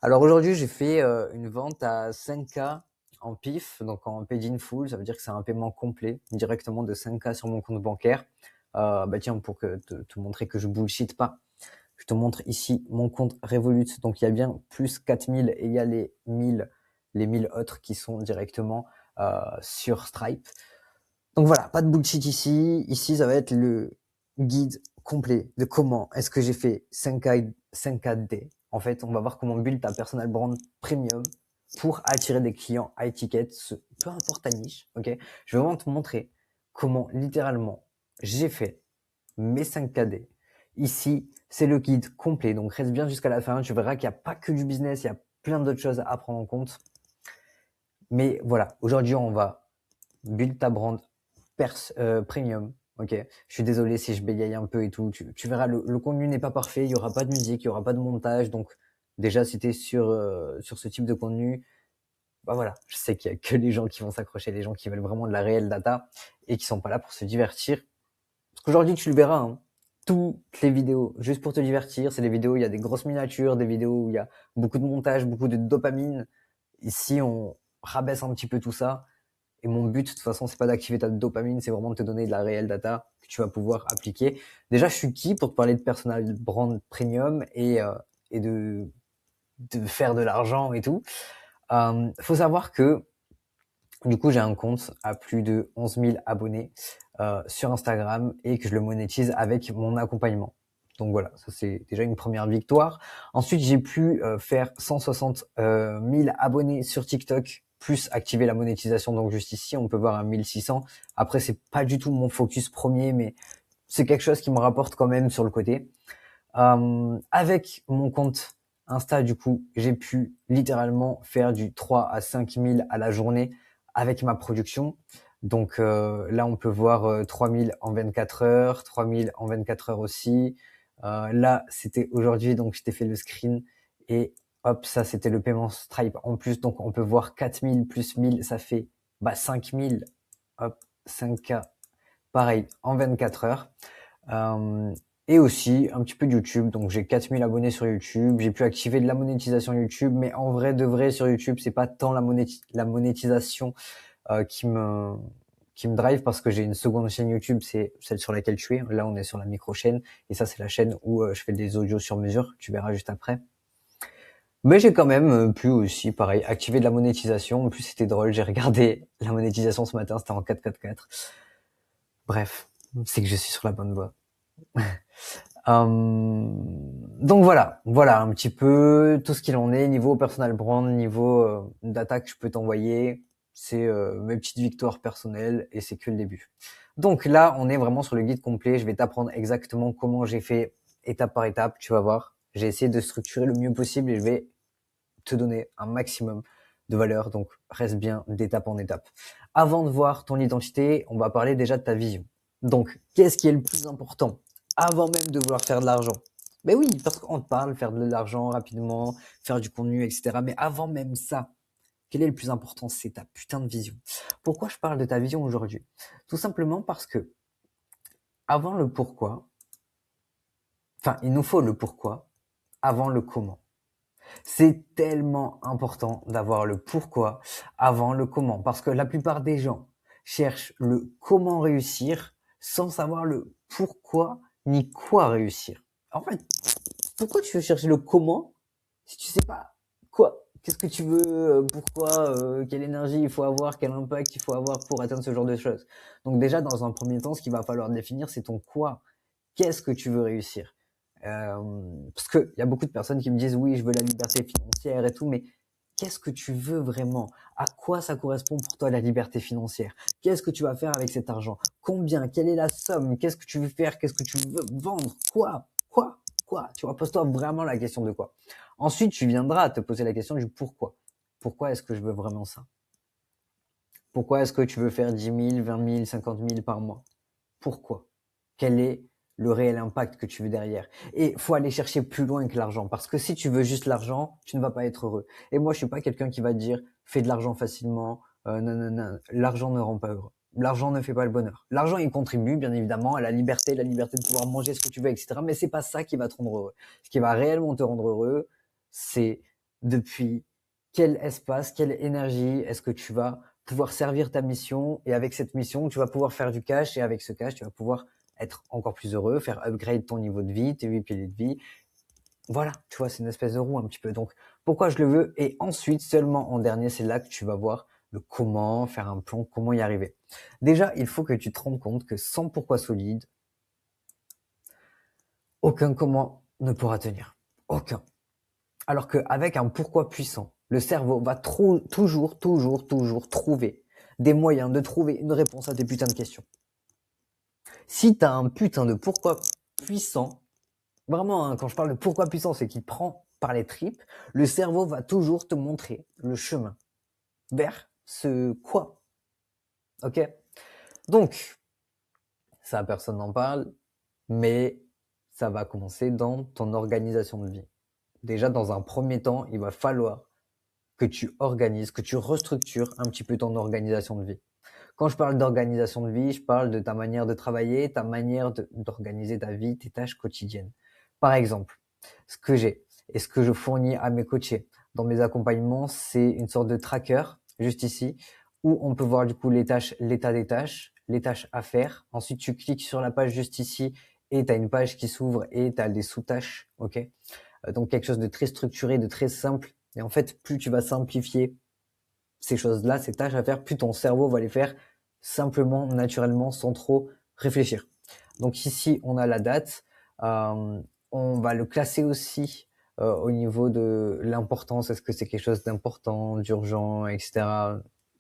Alors aujourd'hui, j'ai fait une vente à 5K en PIF, donc en paid in full. Ça veut dire que c'est un paiement complet directement de 5K sur mon compte bancaire. Bah tiens, pour te montrer que je bullshit pas, je te montre ici mon compte Revolut. Donc il y a bien plus 4000 et il y a les 1000 autres qui sont directement sur Stripe. Donc voilà, pas de bullshit ici. Ici, ça va être le guide complet de comment est-ce que j'ai fait 5K, 5KD. En fait, on va voir comment build ta personal brand premium pour attirer des clients high ticket, peu importe ta niche, ok? Je vais vraiment te montrer comment littéralement j'ai fait mes 5KD. Ici, c'est le guide complet, donc reste bien jusqu'à la fin. Tu verras qu'il n'y a pas que du business, il y a plein d'autres choses à prendre en compte. Mais voilà, aujourd'hui, on va build ta brand premium. Ok, je suis désolé si je bégaye un peu et tout. Tu verras, le contenu n'est pas parfait. Il y aura pas de musique, il y aura pas de montage. Donc déjà, si t'es sur ce type de contenu, bah voilà, je sais qu'il y a que les gens qui vont s'accrocher, les gens qui veulent vraiment de la réelle data et qui sont pas là pour se divertir. Parce qu'aujourd'hui, tu le verras, hein, toutes les vidéos, juste pour te divertir, c'est des vidéos où il y a des grosses miniatures, des vidéos où il y a beaucoup de montage, beaucoup de dopamine. Ici, on rabaisse un petit peu tout ça. Et mon but, de toute façon, c'est pas d'activer ta dopamine, c'est vraiment de te donner de la réelle data que tu vas pouvoir appliquer. Déjà, je suis qui pour te parler de personal brand premium et de faire de l'argent et tout. Faut savoir que du coup, j'ai un compte à plus de 11 000 abonnés sur Instagram et que je le monétise avec mon accompagnement. Donc voilà, ça c'est déjà une première victoire. Ensuite, j'ai pu faire 160 000 abonnés sur TikTok, plus activer la monétisation. Donc juste ici, on peut voir un 1600. Après, c'est pas du tout mon focus premier, mais c'est quelque chose qui me rapporte quand même sur le côté. Avec mon compte Insta, du coup, j'ai pu littéralement faire du 3 à 5 000 à la journée avec ma production. Donc là, on peut voir 3 000 en 24 heures, 3 000 en 24 heures aussi. Là, c'était aujourd'hui, donc je t'ai fait le screen et hop, ça c'était le paiement Stripe en plus. Donc on peut voir 4 000 plus 1000, ça fait 5 000, hop, 5K, pareil, en 24 heures. Euh, et aussi un petit peu de YouTube. Donc j'ai 4000 abonnés sur YouTube. J'ai pu activer de la monétisation YouTube, mais en vrai de vrai sur YouTube, c'est pas tant la monétisation qui me drive parce que j'ai une seconde chaîne YouTube, c'est celle sur laquelle tu es. Là, on est sur la micro-chaîne et ça, c'est la chaîne où je fais des audios sur mesure. Tu verras juste après. Mais j'ai quand même pu aussi, pareil, activer de la monétisation. En plus, c'était drôle. J'ai regardé la monétisation ce matin. C'était en 444. Bref, c'est que je suis sur la bonne voie. Donc voilà un petit peu tout ce qu'il en est niveau personal brand, niveau data que je peux t'envoyer. C'est mes petites victoires personnelles et c'est que le début. Donc là, on est vraiment sur le guide complet. Je vais t'apprendre exactement comment j'ai fait étape par étape. Tu vas voir. J'ai essayé de structurer le mieux possible et je vais te donner un maximum de valeur. Donc reste bien d'étape en étape. Avant de voir ton identité, on va parler déjà de ta vision. Donc qu'est-ce qui est le plus important avant même de vouloir faire de l'argent? Mais oui, parce qu'on te parle, faire de l'argent rapidement, faire du contenu, etc. Mais avant même ça, quel est le plus important? C'est ta putain de vision. Pourquoi je parle de ta vision aujourd'hui? Tout simplement parce que avant le pourquoi, enfin, il nous faut le pourquoi avant le comment. C'est tellement important d'avoir le pourquoi avant le comment, parce que la plupart des gens cherchent le comment réussir sans savoir le pourquoi ni quoi réussir. En fait, pourquoi tu veux chercher le comment si tu sais pas quoi? Qu'est-ce que tu veux? Pourquoi? Quelle énergie il faut avoir? Quel impact il faut avoir pour atteindre ce genre de choses? Donc déjà, dans un premier temps, ce qu'il va falloir définir, c'est ton quoi. Qu'est-ce que tu veux réussir? Parce qu'il y a beaucoup de personnes qui me disent oui, je veux la liberté financière et tout, mais qu'est-ce que tu veux vraiment? À quoi ça correspond pour toi la liberté financière? Qu'est-ce que tu vas faire avec cet argent? Combien? Quelle est la somme? Qu'est-ce que tu veux faire? Qu'est-ce que tu veux vendre? Quoi? Quoi? Quoi? Tu vois, pose-toi vraiment la question de quoi. Ensuite, tu viendras te poser la question du pourquoi. Pourquoi est-ce que je veux vraiment ça? Pourquoi est-ce que tu veux faire 10 000, 20 000, 50 000 par mois? Pourquoi? Quel est le réel impact que tu veux derrière? Et faut aller chercher plus loin que l'argent, parce que si tu veux juste l'argent, tu ne vas pas être heureux. Et moi, je suis pas quelqu'un qui va te dire fais de l'argent facilement. Non, non, non. L'argent ne rend pas heureux. L'argent ne fait pas le bonheur. L'argent, il contribue bien évidemment à la liberté de pouvoir manger ce que tu veux, etc. Mais c'est pas ça qui va te rendre heureux. Ce qui va réellement te rendre heureux, c'est depuis quel espace, quelle énergie est-ce que tu vas pouvoir servir ta mission, et avec cette mission, tu vas pouvoir faire du cash, et avec ce cash, tu vas pouvoir être encore plus heureux, faire upgrade ton niveau de vie, tes 8 piliers de vie. Voilà, tu vois, c'est une espèce de roue un petit peu. Donc, pourquoi je le veux? Et ensuite, seulement en dernier, c'est là que tu vas voir le comment, faire un plan, comment y arriver. Déjà, il faut que tu te rendes compte que sans pourquoi solide, aucun comment ne pourra tenir. Aucun. Alors qu'avec un pourquoi puissant, le cerveau va toujours trouver des moyens de trouver une réponse à tes putains de questions. Si t'as un putain de pourquoi puissant, vraiment, hein, quand je parle de pourquoi puissant, c'est qu'il te prend par les tripes, le cerveau va toujours te montrer le chemin vers ce quoi. Ok? Donc, ça, personne n'en parle, mais ça va commencer dans ton organisation de vie. Déjà, dans un premier temps, il va falloir que tu organises, que tu restructures un petit peu ton organisation de vie. Quand je parle d'organisation de vie, je parle de ta manière de travailler, ta manière d'organiser ta vie, tes tâches quotidiennes. Par exemple, ce que j'ai et ce que je fournis à mes coachés dans mes accompagnements, c'est une sorte de tracker, juste ici, où on peut voir du coup les tâches, l'état des tâches, les tâches à faire. Ensuite, tu cliques sur la page juste ici et tu as une page qui s'ouvre et tu as des sous-tâches, ok? Donc quelque chose de très structuré, de très simple. Et en fait, plus tu vas simplifier ces choses-là, ces tâches à faire, plus ton cerveau va les faire simplement, naturellement, sans trop réfléchir. Donc ici, on a la date. On va le classer aussi au niveau de l'importance. Est-ce que c'est quelque chose d'important, d'urgent, etc.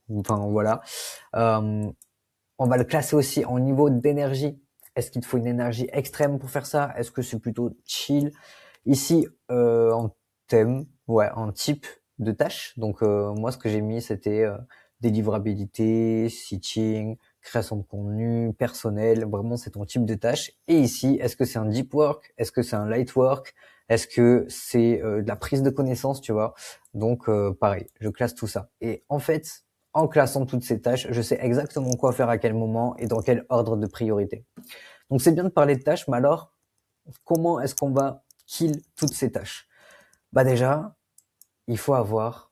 Enfin, voilà. On va le classer aussi en niveau d'énergie. Est-ce qu'il te faut une énergie extrême pour faire ça? Est-ce que c'est plutôt chill? Ici, en thème, ouais, en type de tâche. Donc, moi, ce que j'ai mis, c'était délivrabilité, stitching, création de contenu, personnel. Vraiment, c'est ton type de tâche. Et ici, est-ce que c'est un deep work? Est-ce que c'est un light work? Est-ce que c'est de la prise de connaissance, tu vois? Donc, pareil, je classe tout ça. Et en fait, en classant toutes ces tâches, je sais exactement quoi faire à quel moment et dans quel ordre de priorité. Donc, c'est bien de parler de tâches, mais alors, comment est-ce qu'on va kill toutes ces tâches? Bah déjà, il faut avoir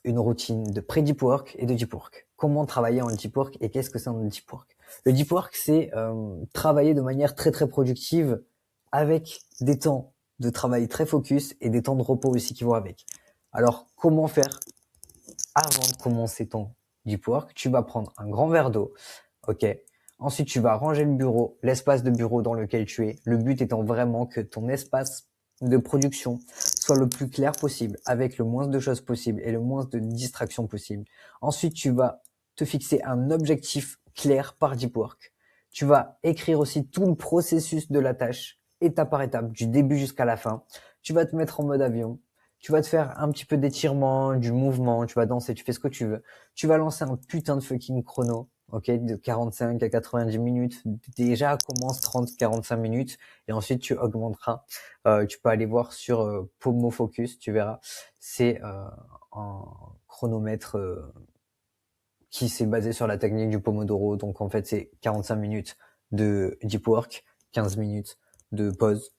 une routine de pré-deep work et de deep work. Comment travailler en deep work et qu'est-ce que c'est un deep work? Le deep work, c'est travailler de manière très productive avec des temps de travail très focus et des temps de repos aussi qui vont avec. Alors, comment faire avant de commencer ton deep work? Tu vas prendre un grand verre d'eau, ok? Ensuite, tu vas ranger le bureau, l'espace de bureau dans lequel tu es. Le but étant vraiment que ton espace de production soit le plus clair possible, avec le moins de choses possible et le moins de distractions possible. Ensuite, tu vas te fixer un objectif clair par deep work. Tu vas écrire aussi tout le processus de la tâche, étape par étape, du début jusqu'à la fin. Tu vas te mettre en mode avion. Tu vas te faire un petit peu d'étirement, du mouvement, tu vas danser, tu fais ce que tu veux. Tu vas lancer un putain de fucking chrono, ok, de 45 à 90 minutes. Déjà, commence 30-45 minutes et ensuite tu augmenteras. Tu peux aller voir sur Pomo Focus, tu verras. C'est un chronomètre qui s'est basé sur la technique du Pomodoro. Donc en fait, c'est 45 minutes de deep work, 15 minutes de pause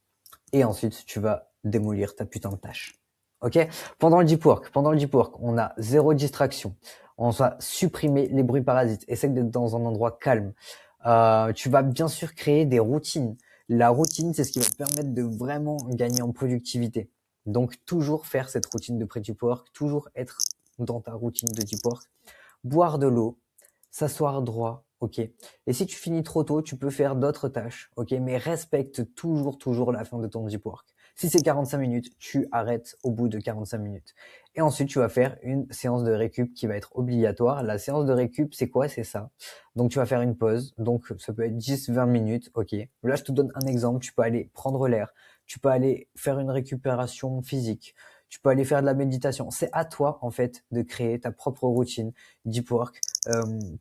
et ensuite tu vas démolir ta putain de tâche. Ok? Pendant le deep work, on a zéro distraction. On va supprimer les bruits parasites. Essaye d'être dans un endroit calme. Tu vas bien sûr créer des routines. La routine, c'est ce qui va te permettre de vraiment gagner en productivité. Donc toujours faire cette routine de pré-deep work, toujours être dans ta routine de deep work. Boire de l'eau, s'asseoir droit, ok. Et si tu finis trop tôt, tu peux faire d'autres tâches, ok. Mais respecte toujours la fin de ton deep work. Si c'est 45 minutes, tu arrêtes au bout de 45 minutes. Et ensuite, tu vas faire une séance de récup qui va être obligatoire. La séance de récup, c'est quoi? C'est ça. Donc, tu vas faire une pause. Donc, ça peut être 10-20 minutes, ok. Là, je te donne un exemple. Tu peux aller prendre l'air. Tu peux aller faire une récupération physique. Tu peux aller faire de la méditation. C'est à toi, en fait, de créer ta propre routine deep work,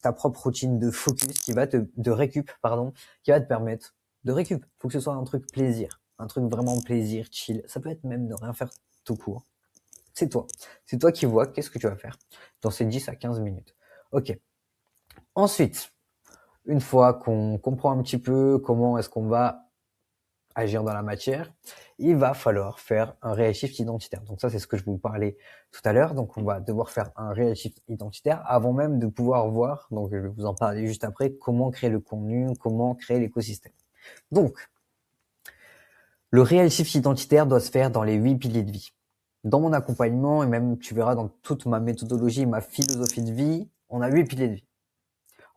ta propre routine de focus de récup, pardon, qui va te permettre de récup. Faut que ce soit un truc plaisir, un truc vraiment plaisir, chill. Ça peut être même de rien faire tout court. C'est toi. C'est toi qui vois qu'est-ce que tu vas faire dans ces 10 à 15 minutes. Ok. Ensuite, une fois qu'on comprend un petit peu comment est-ce qu'on va agir dans la matière, il va falloir faire un réel shift identitaire. Donc ça, c'est ce que je vous parlais tout à l'heure. Donc on va devoir faire un réel shift identitaire avant même de pouvoir voir, donc je vais vous en parler juste après, comment créer le contenu, comment créer l'écosystème. Donc, le réel shift identitaire doit se faire dans les 8 piliers de vie. Dans mon accompagnement, et même tu verras dans toute ma méthodologie, ma philosophie de vie, on a 8 piliers de vie.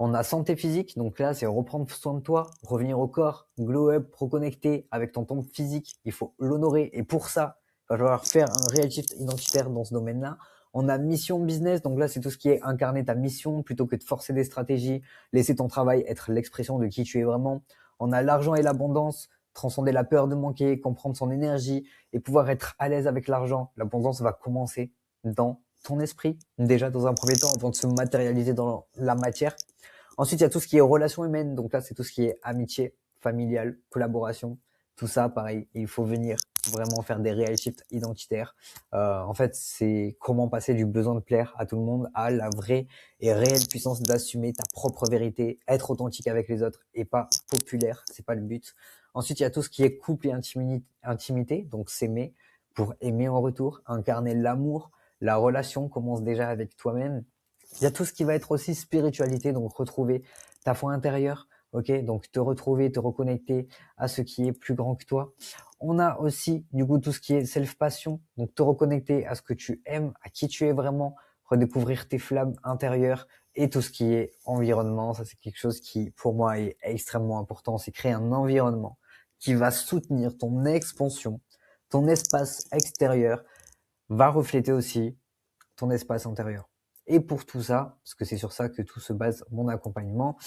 On a santé physique, donc là c'est reprendre soin de toi, revenir au corps, glow up, reconnecter avec ton temple physique, il faut l'honorer et pour ça, il va falloir faire un réel shift identitaire dans ce domaine-là. On a mission business, donc là c'est tout ce qui est incarner ta mission plutôt que de forcer des stratégies, laisser ton travail être l'expression de qui tu es vraiment. On a l'argent et l'abondance, transcender la peur de manquer, comprendre son énergie et pouvoir être à l'aise avec l'argent. L'abondance va commencer dans ton esprit, déjà dans un premier temps avant de se matérialiser dans la matière. Ensuite, il y a tout ce qui est relations humaines. Donc là, c'est tout ce qui est amitié, familiale, collaboration. Tout ça, pareil, il faut venir vraiment faire des réels shifts identitaires. En fait, c'est comment passer du besoin de plaire à tout le monde à la vraie et réelle puissance d'assumer ta propre vérité, être authentique avec les autres et pas populaire. C'est pas le but. Ensuite, il y a tout ce qui est couple et intimité. Donc, s'aimer pour aimer en retour, incarner l'amour. La relation commence déjà avec toi-même. Il y a tout ce qui va être aussi spiritualité, donc retrouver ta foi intérieure, ok, donc te retrouver, te reconnecter à ce qui est plus grand que toi. On a aussi du coup tout ce qui est self-passion, donc te reconnecter à ce que tu aimes, à qui tu es vraiment, redécouvrir tes flammes intérieures et tout ce qui est environnement. Ça c'est quelque chose qui pour moi est extrêmement important, c'est créer un environnement qui va soutenir ton expansion, ton espace extérieur va refléter aussi ton espace intérieur. Et pour tout ça, parce que c'est sur ça que tout se base mon accompagnement,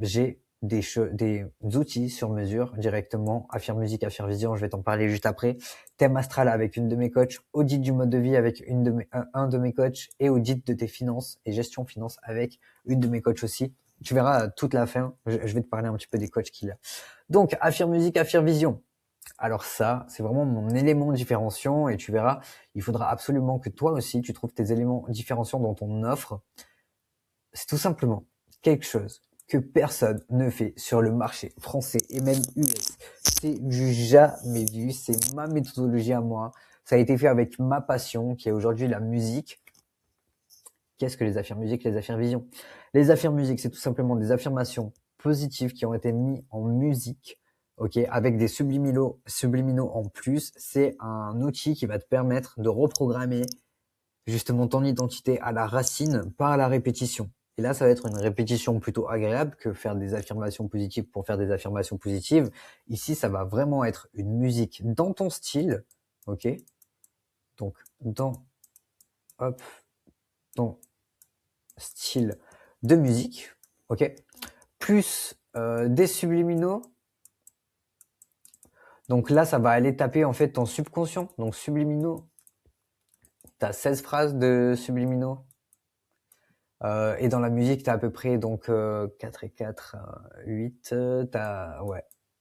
j'ai des outils sur mesure directement. Affirme Musique, Affirme Vision, je vais t'en parler juste après. Thème astral avec une de mes coachs, audit du mode de vie avec un de mes coachs et audit de tes finances et gestion finance avec une de mes coachs aussi. Tu verras toute la fin, je vais te parler un petit peu des coachs qu'il y a. Donc, Affirme Musique, Affirme Vision. Alors ça, c'est vraiment mon élément différenciant et tu verras, il faudra absolument que toi aussi, tu trouves tes éléments différenciants dans ton offre. C'est tout simplement quelque chose que personne ne fait sur le marché français et même US. C'est du jamais vu, c'est ma méthodologie à moi. Ça a été fait avec ma passion qui est aujourd'hui la musique. Qu'est-ce que les affirmes musique, les affirmes vision? Les affirmes musique, c'est tout simplement des affirmations positives qui ont été mises en musique, ok, avec des subliminaux en plus. C'est un outil qui va te permettre de reprogrammer justement ton identité à la racine par la répétition. Et là, ça va être une répétition plutôt agréable que faire des affirmations positives pour faire des affirmations positives. Ici, ça va vraiment être une musique dans ton style, ok? Donc, dans ton style de musique, ok, plus des subliminaux. Donc là, ça va aller taper en fait ton subconscient. Donc subliminaux, tu as 16 phrases de subliminaux. Et dans la musique, tu as à peu près donc 4 et 4, 8, tu as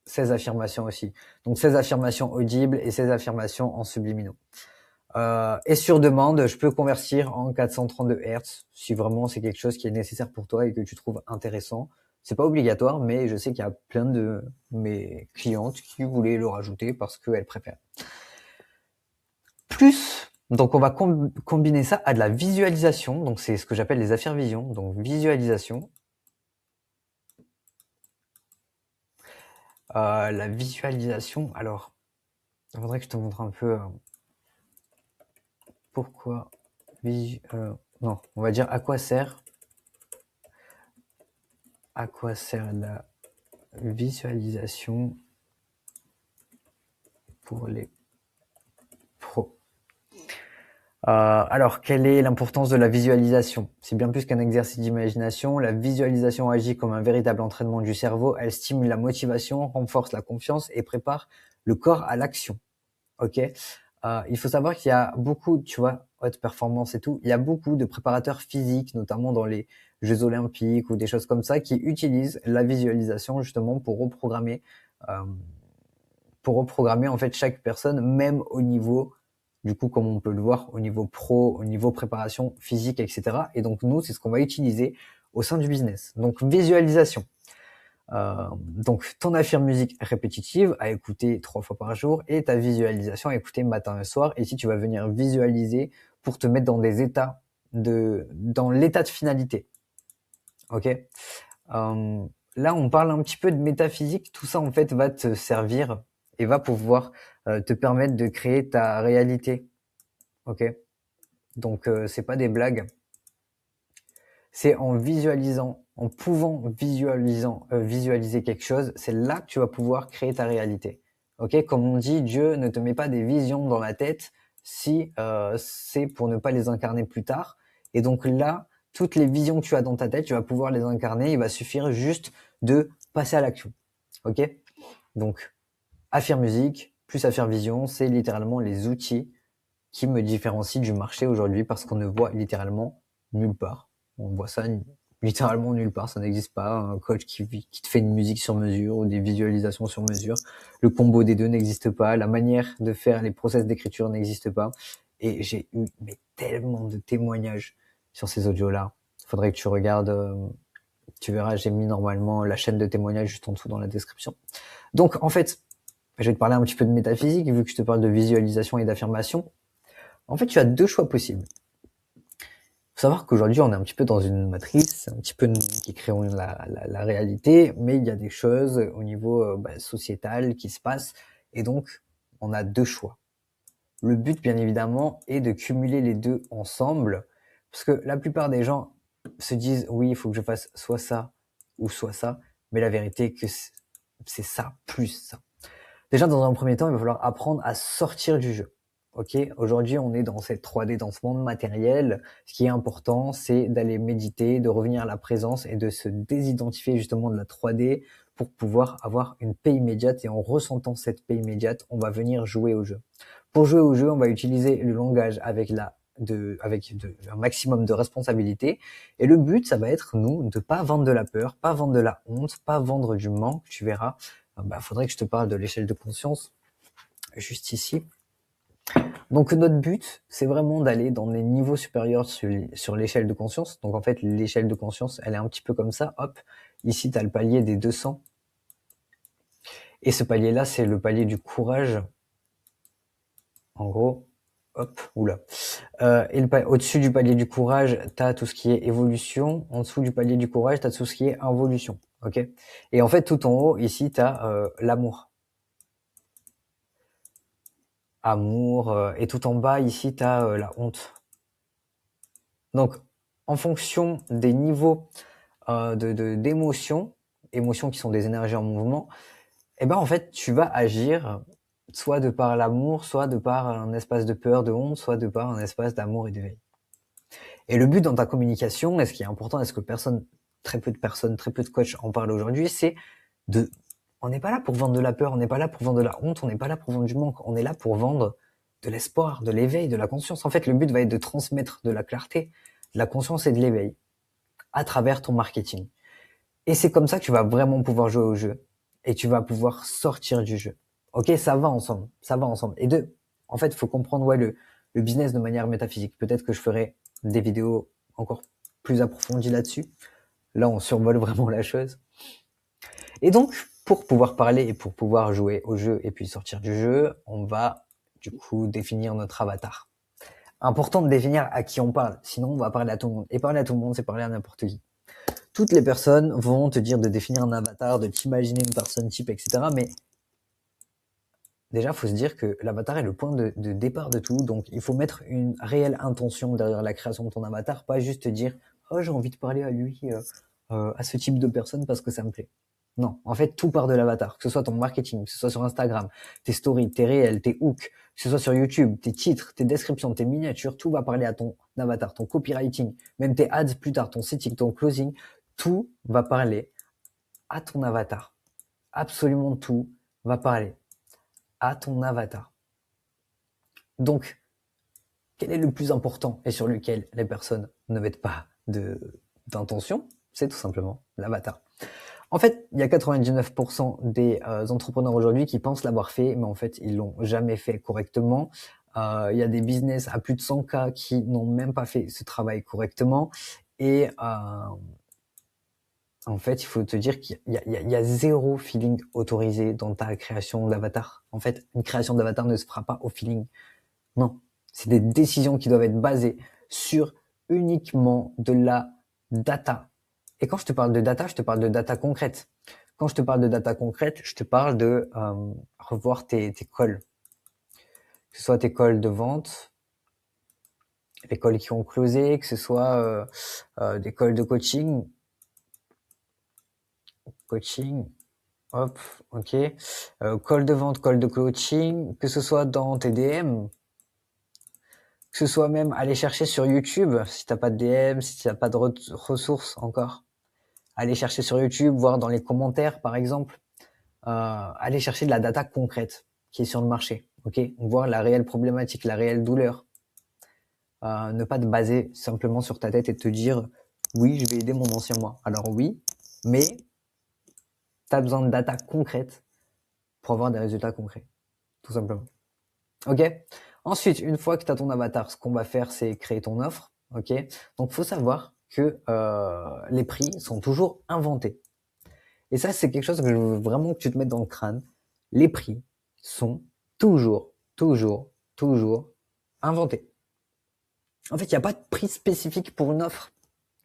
16 affirmations aussi. Donc 16 affirmations audibles et 16 affirmations en subliminaux. Et sur demande, je peux convertir en 432 Hz si vraiment c'est quelque chose qui est nécessaire pour toi et que tu trouves intéressant. C'est pas obligatoire, mais je sais qu'il y a plein de mes clientes qui voulaient le rajouter parce qu'elles préfèrent. Plus, donc on va combiner ça à de la visualisation. Donc c'est ce que j'appelle les affirmations. Donc visualisation. La visualisation, alors, il faudrait que je te montre un peu pourquoi non, on va dire à quoi sert la visualisation pour les pros. Alors, quelle est l'importance de la visualisation? C'est bien plus qu'un exercice d'imagination. La visualisation agit comme un véritable entraînement du cerveau. Elle stimule la motivation, renforce la confiance et prépare le corps à l'action. Ok. Il faut savoir qu'il y a beaucoup, tu vois, haute performance et tout, il y a beaucoup de préparateurs physiques, notamment dans les Jeux Olympiques ou des choses comme ça, qui utilisent la visualisation justement pour reprogrammer en fait chaque personne, même au niveau, du coup, comme on peut le voir, au niveau pro, au niveau préparation physique, etc. Et donc nous, c'est ce qu'on va utiliser au sein du business. Donc visualisation. Donc, ton affirme musique répétitive à écouter 3 fois par jour et ta visualisation à écouter matin et soir. Et si tu vas venir visualiser pour te mettre dans des états dans l'état de finalité. Ok. Là, on parle un petit peu de métaphysique. Tout ça, en fait, va te servir et va pouvoir te permettre de créer ta réalité. Ok. Donc, c'est pas des blagues. C'est en visualisant, en pouvant visualiser quelque chose, c'est là que tu vas pouvoir créer ta réalité. Ok, comme on dit, Dieu ne te met pas des visions dans la tête si c'est pour ne pas les incarner plus tard. Et donc là, toutes les visions que tu as dans ta tête, tu vas pouvoir les incarner. Il va suffire juste de passer à l'action. Ok, donc Affirme Musique plus Affirme Vision, c'est littéralement les outils qui me différencient du marché aujourd'hui parce qu'on ne voit littéralement nulle part. On voit ça littéralement nulle part, ça n'existe pas. Un coach qui te fait une musique sur mesure ou des visualisations sur mesure. Le combo des deux n'existe pas. La manière de faire les process d'écriture n'existe pas. Et j'ai eu tellement de témoignages sur ces audios-là. Faudrait que tu regardes, tu verras, j'ai mis normalement la chaîne de témoignages juste en dessous dans la description. Donc en fait, je vais te parler un petit peu de métaphysique, vu que je te parle de visualisation et d'affirmation. En fait, tu as deux choix possibles. Faut savoir qu'aujourd'hui, on est un petit peu dans une matrice, un petit peu nous qui créons la réalité, mais il y a des choses au niveau sociétal qui se passent, et donc on a deux choix. Le but, bien évidemment, est de cumuler les deux ensemble, parce que la plupart des gens se disent oui, il faut que je fasse soit ça ou soit ça, mais la vérité est que c'est ça plus ça. Déjà, dans un premier temps, il va falloir apprendre à sortir du jeu. Ok, aujourd'hui, on est dans cette 3D, dans ce monde matériel. Ce qui est important, c'est d'aller méditer, de revenir à la présence et de se désidentifier justement de la 3D pour pouvoir avoir une paix immédiate. Et en ressentant cette paix immédiate, on va venir jouer au jeu. Pour jouer au jeu, on va utiliser le langage avec un maximum de responsabilité. Et le but, ça va être, nous, de pas vendre de la peur, pas vendre de la honte, pas vendre du manque, tu verras. Faudrait que je te parle de l'échelle de conscience, juste ici. Donc notre but, c'est vraiment d'aller dans des niveaux supérieurs sur l'échelle de conscience. Donc en fait, l'échelle de conscience, elle est un petit peu comme ça. Hop, ici, tu as le palier des 200. Et ce palier-là, c'est le palier du courage. En gros, hop, oula. Et au-dessus du palier du courage, tu as tout ce qui est évolution. En dessous du palier du courage, tu as tout ce qui est involution. Ok. Et en fait, tout en haut, ici, tu as l'amour. Amour, et tout en bas, ici, tu as la honte. Donc, en fonction des niveaux d'émotions, émotions qui sont des énergies en mouvement, en fait, tu vas agir soit de par l'amour, soit de par un espace de peur, de honte, soit de par un espace d'amour et d'éveil. Et le but dans ta communication, et ce qui est important, est ce que très peu de personnes, très peu de coachs en parlent aujourd'hui, c'est on n'est pas là pour vendre de la peur, on n'est pas là pour vendre de la honte, on n'est pas là pour vendre du manque, on est là pour vendre de l'espoir, de l'éveil, de la conscience. En fait, le but va être de transmettre de la clarté, de la conscience et de l'éveil à travers ton marketing. Et c'est comme ça que tu vas vraiment pouvoir jouer au jeu et tu vas pouvoir sortir du jeu. Ok, ça va ensemble, ça va ensemble. Et en fait, il faut comprendre le business de manière métaphysique. Peut-être que je ferai des vidéos encore plus approfondies là-dessus. Là, on survole vraiment la chose. Et donc, pour pouvoir parler et pour pouvoir jouer au jeu et puis sortir du jeu, on va du coup définir notre avatar. Important de définir à qui on parle, sinon on va parler à tout le monde. Et parler à tout le monde, c'est parler à n'importe qui. Toutes les personnes vont te dire de définir un avatar, de t'imaginer une personne type, etc. Mais déjà, il faut se dire que l'avatar est le point de départ de tout. Donc, il faut mettre une réelle intention derrière la création de ton avatar, pas juste te dire « Oh, j'ai envie de parler à lui, à ce type de personne parce que ça me plaît. » Non, en fait, tout part de l'avatar, que ce soit ton marketing, que ce soit sur Instagram, tes stories, tes réels, tes hooks, que ce soit sur YouTube, tes titres, tes descriptions, tes miniatures, tout va parler à ton avatar, ton copywriting, même tes ads plus tard, ton setting, ton closing, tout va parler à ton avatar. Absolument tout va parler à ton avatar. Donc, quel est le plus important et sur lequel les personnes ne mettent pas d'intention? C'est tout simplement l'avatar. En fait, il y a 99% des entrepreneurs aujourd'hui qui pensent l'avoir fait, mais en fait, ils l'ont jamais fait correctement. Il y a des business à plus de 100K qui n'ont même pas fait ce travail correctement. Et En fait, il faut te dire qu'il y a zéro feeling autorisé dans ta création d'avatar. En fait, une création d'avatar ne se fera pas au feeling. Non, c'est des décisions qui doivent être basées sur uniquement de la data. Et quand je te parle de data, je te parle de data concrète. Quand je te parle de data concrète, je te parle de revoir tes calls. Que ce soit tes calls de vente, les calls qui ont closé, que ce soit des calls de coaching. Hop, ok. Call de vente, call de coaching, que ce soit dans tes DM, que ce soit même aller chercher sur YouTube, si t'as pas de DM, si t'as pas de ressources encore. Aller chercher sur YouTube, voir dans les commentaires, par exemple. Aller chercher de la data concrète qui est sur le marché, ok. Voir la réelle problématique, la réelle douleur. Ne pas te baser simplement sur ta tête et te dire, oui, je vais aider mon ancien moi. Alors oui, mais t'as besoin de data concrète pour avoir des résultats concrets, tout simplement. Ok. Ensuite, une fois que tu as ton avatar, ce qu'on va faire, c'est créer ton offre. Ok. Donc, faut savoir que les prix sont toujours inventés. Et ça, c'est quelque chose que je veux vraiment que tu te mettes dans le crâne. Les prix sont toujours, toujours, toujours inventés. En fait, il n'y a pas de prix spécifique pour une offre.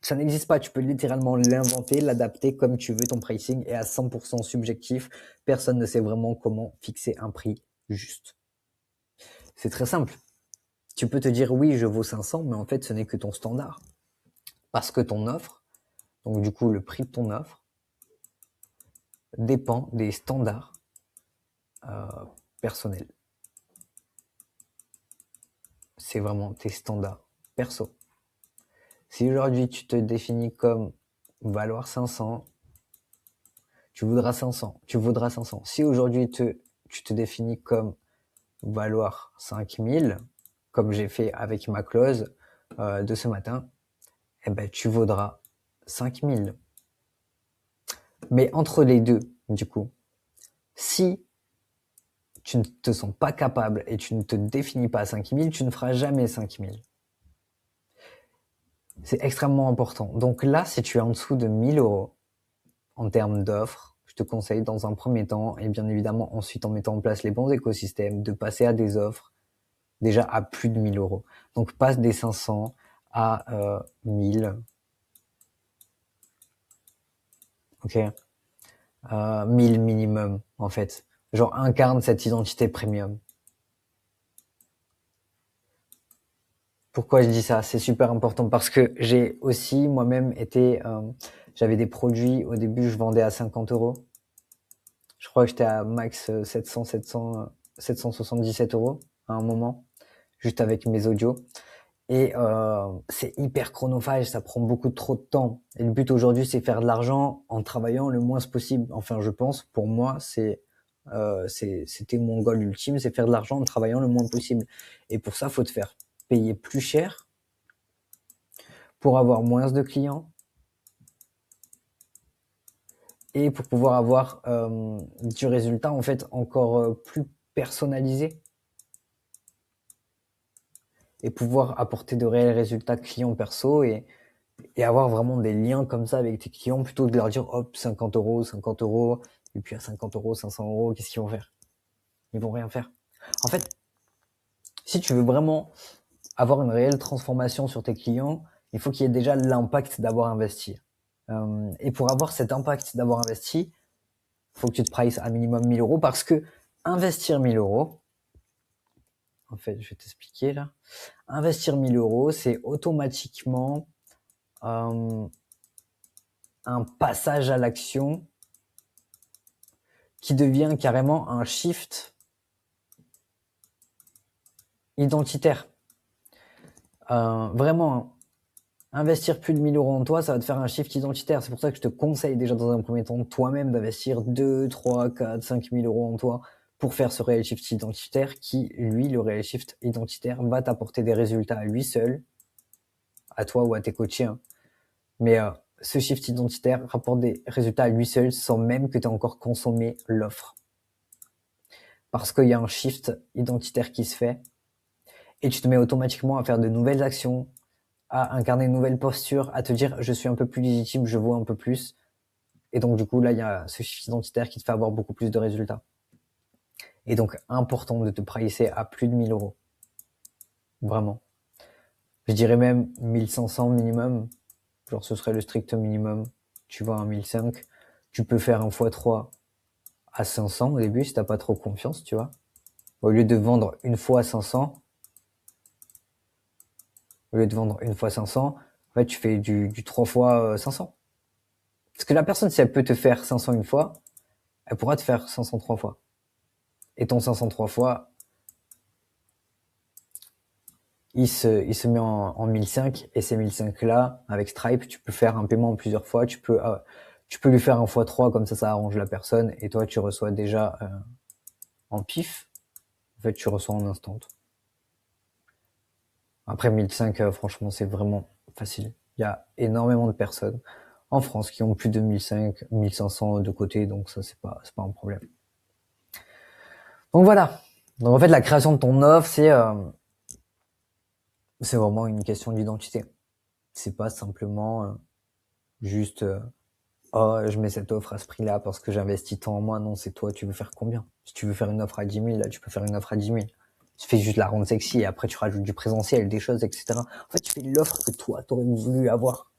Ça n'existe pas. Tu peux littéralement l'inventer, l'adapter comme tu veux. Ton pricing est à 100% subjectif. Personne ne sait vraiment comment fixer un prix juste. C'est très simple. Tu peux te dire oui, je vaux 500, mais en fait, ce n'est que ton standard. Parce que ton offre, donc du coup, le prix de ton offre, dépend des standards personnels. C'est vraiment tes standards perso. Si aujourd'hui, tu te définis comme valoir 500, tu voudras 500. Tu vaudras 500. Si aujourd'hui, tu te définis comme valoir 5000, comme j'ai fait avec ma clause de ce matin, eh ben, tu vaudras 5000. Mais entre les deux, du coup, si tu ne te sens pas capable et tu ne te définis pas à 5000, tu ne feras jamais 5000. C'est extrêmement important. Donc là, si tu es en dessous de 1000 euros en termes d'offres, je te conseille dans un premier temps, et bien évidemment ensuite en mettant en place les bons écosystèmes, de passer à des offres déjà à plus de 1000 euros. Donc passe des 500 à 1000. Ok, 1000 minimum en fait. Genre incarne cette identité premium. Pourquoi je dis ça? C'est super important parce que j'ai aussi moi-même été, j'avais des produits au début, je vendais à 50 euros. Je crois que j'étais à max 777 euros à un moment, juste avec mes audios. Et c'est hyper chronophage, ça prend beaucoup trop de temps. Et le but aujourd'hui, c'est faire de l'argent en travaillant le moins possible. Enfin, je pense, pour moi, c'était mon goal ultime, c'est faire de l'argent en travaillant le moins possible. Et pour ça, faut te faire payer plus cher pour avoir moins de clients et pour pouvoir avoir du résultat en fait encore plus personnalisé et pouvoir apporter de réels résultats clients perso et avoir vraiment des liens comme ça avec tes clients plutôt que de leur dire hop 50 euros et puis à 50 euros 500 euros qu'est-ce qu'ils vont faire? Ils vont rien faire. En fait, si tu veux vraiment avoir une réelle transformation sur tes clients, il faut qu'il y ait déjà l'impact d'avoir investi. Et pour avoir cet impact d'avoir investi, faut que tu te prices à minimum 1000 euros parce que investir 1000 euros, en fait, je vais t'expliquer là. Investir 1000 euros, c'est automatiquement un passage à l'action qui devient carrément un shift identitaire. Vraiment, investir plus de 1000 euros en toi, ça va te faire un shift identitaire. C'est pour ça que je te conseille déjà dans un premier temps toi-même d'investir 2, 3, 4, 5 000 euros en toi pour faire ce réel shift identitaire qui, lui, le réel shift identitaire va t'apporter des résultats à lui seul, à toi ou à tes coachés. Hein. Mais ce shift identitaire rapporte des résultats à lui seul sans même que tu aies encore consommé l'offre. Parce qu'il y a un shift identitaire qui se fait et tu te mets automatiquement à faire de nouvelles actions, à incarner une nouvelle posture, à te dire je suis un peu plus légitime, je vaux un peu plus. Et donc, du coup, là, il y a ce chiffre identitaire qui te fait avoir beaucoup plus de résultats. Et donc, important de te pricer à plus de 1000 euros. Vraiment. Je dirais même 1500 minimum. Genre, ce serait le strict minimum. Tu vois, un 1005. Tu peux faire un x3 à 500 au début si t'as pas trop confiance, tu vois. Au lieu de vendre une fois 500, au lieu de vendre une fois 500, en fait, tu fais du 3 fois 500. Parce que la personne, si elle peut te faire 500 une fois, elle pourra te faire 503 fois. Et ton 503 fois, il se met en 1005, et ces 1005 là, avec Stripe, tu peux faire un paiement en plusieurs fois, tu peux lui faire un x3, comme ça arrange la personne, et toi, tu reçois déjà en pif. En fait, tu reçois en instant. Après 1005, franchement, c'est vraiment facile. Il y a énormément de personnes en France qui ont plus de 1005, 1500 de côté, donc ça, c'est pas un problème. Donc voilà. Donc en fait, la création de ton offre, c'est vraiment une question d'identité. C'est pas simplement juste oh, je mets cette offre à ce prix-là parce que j'investis tant en moi. Non, c'est toi, tu veux faire combien? Si tu veux faire une offre à 10 000, là, tu peux faire une offre à 10 000. Tu fais juste la rendre sexy et après tu rajoutes du présentiel, des choses, etc. En fait, tu fais l'offre que toi, t'aurais voulu avoir.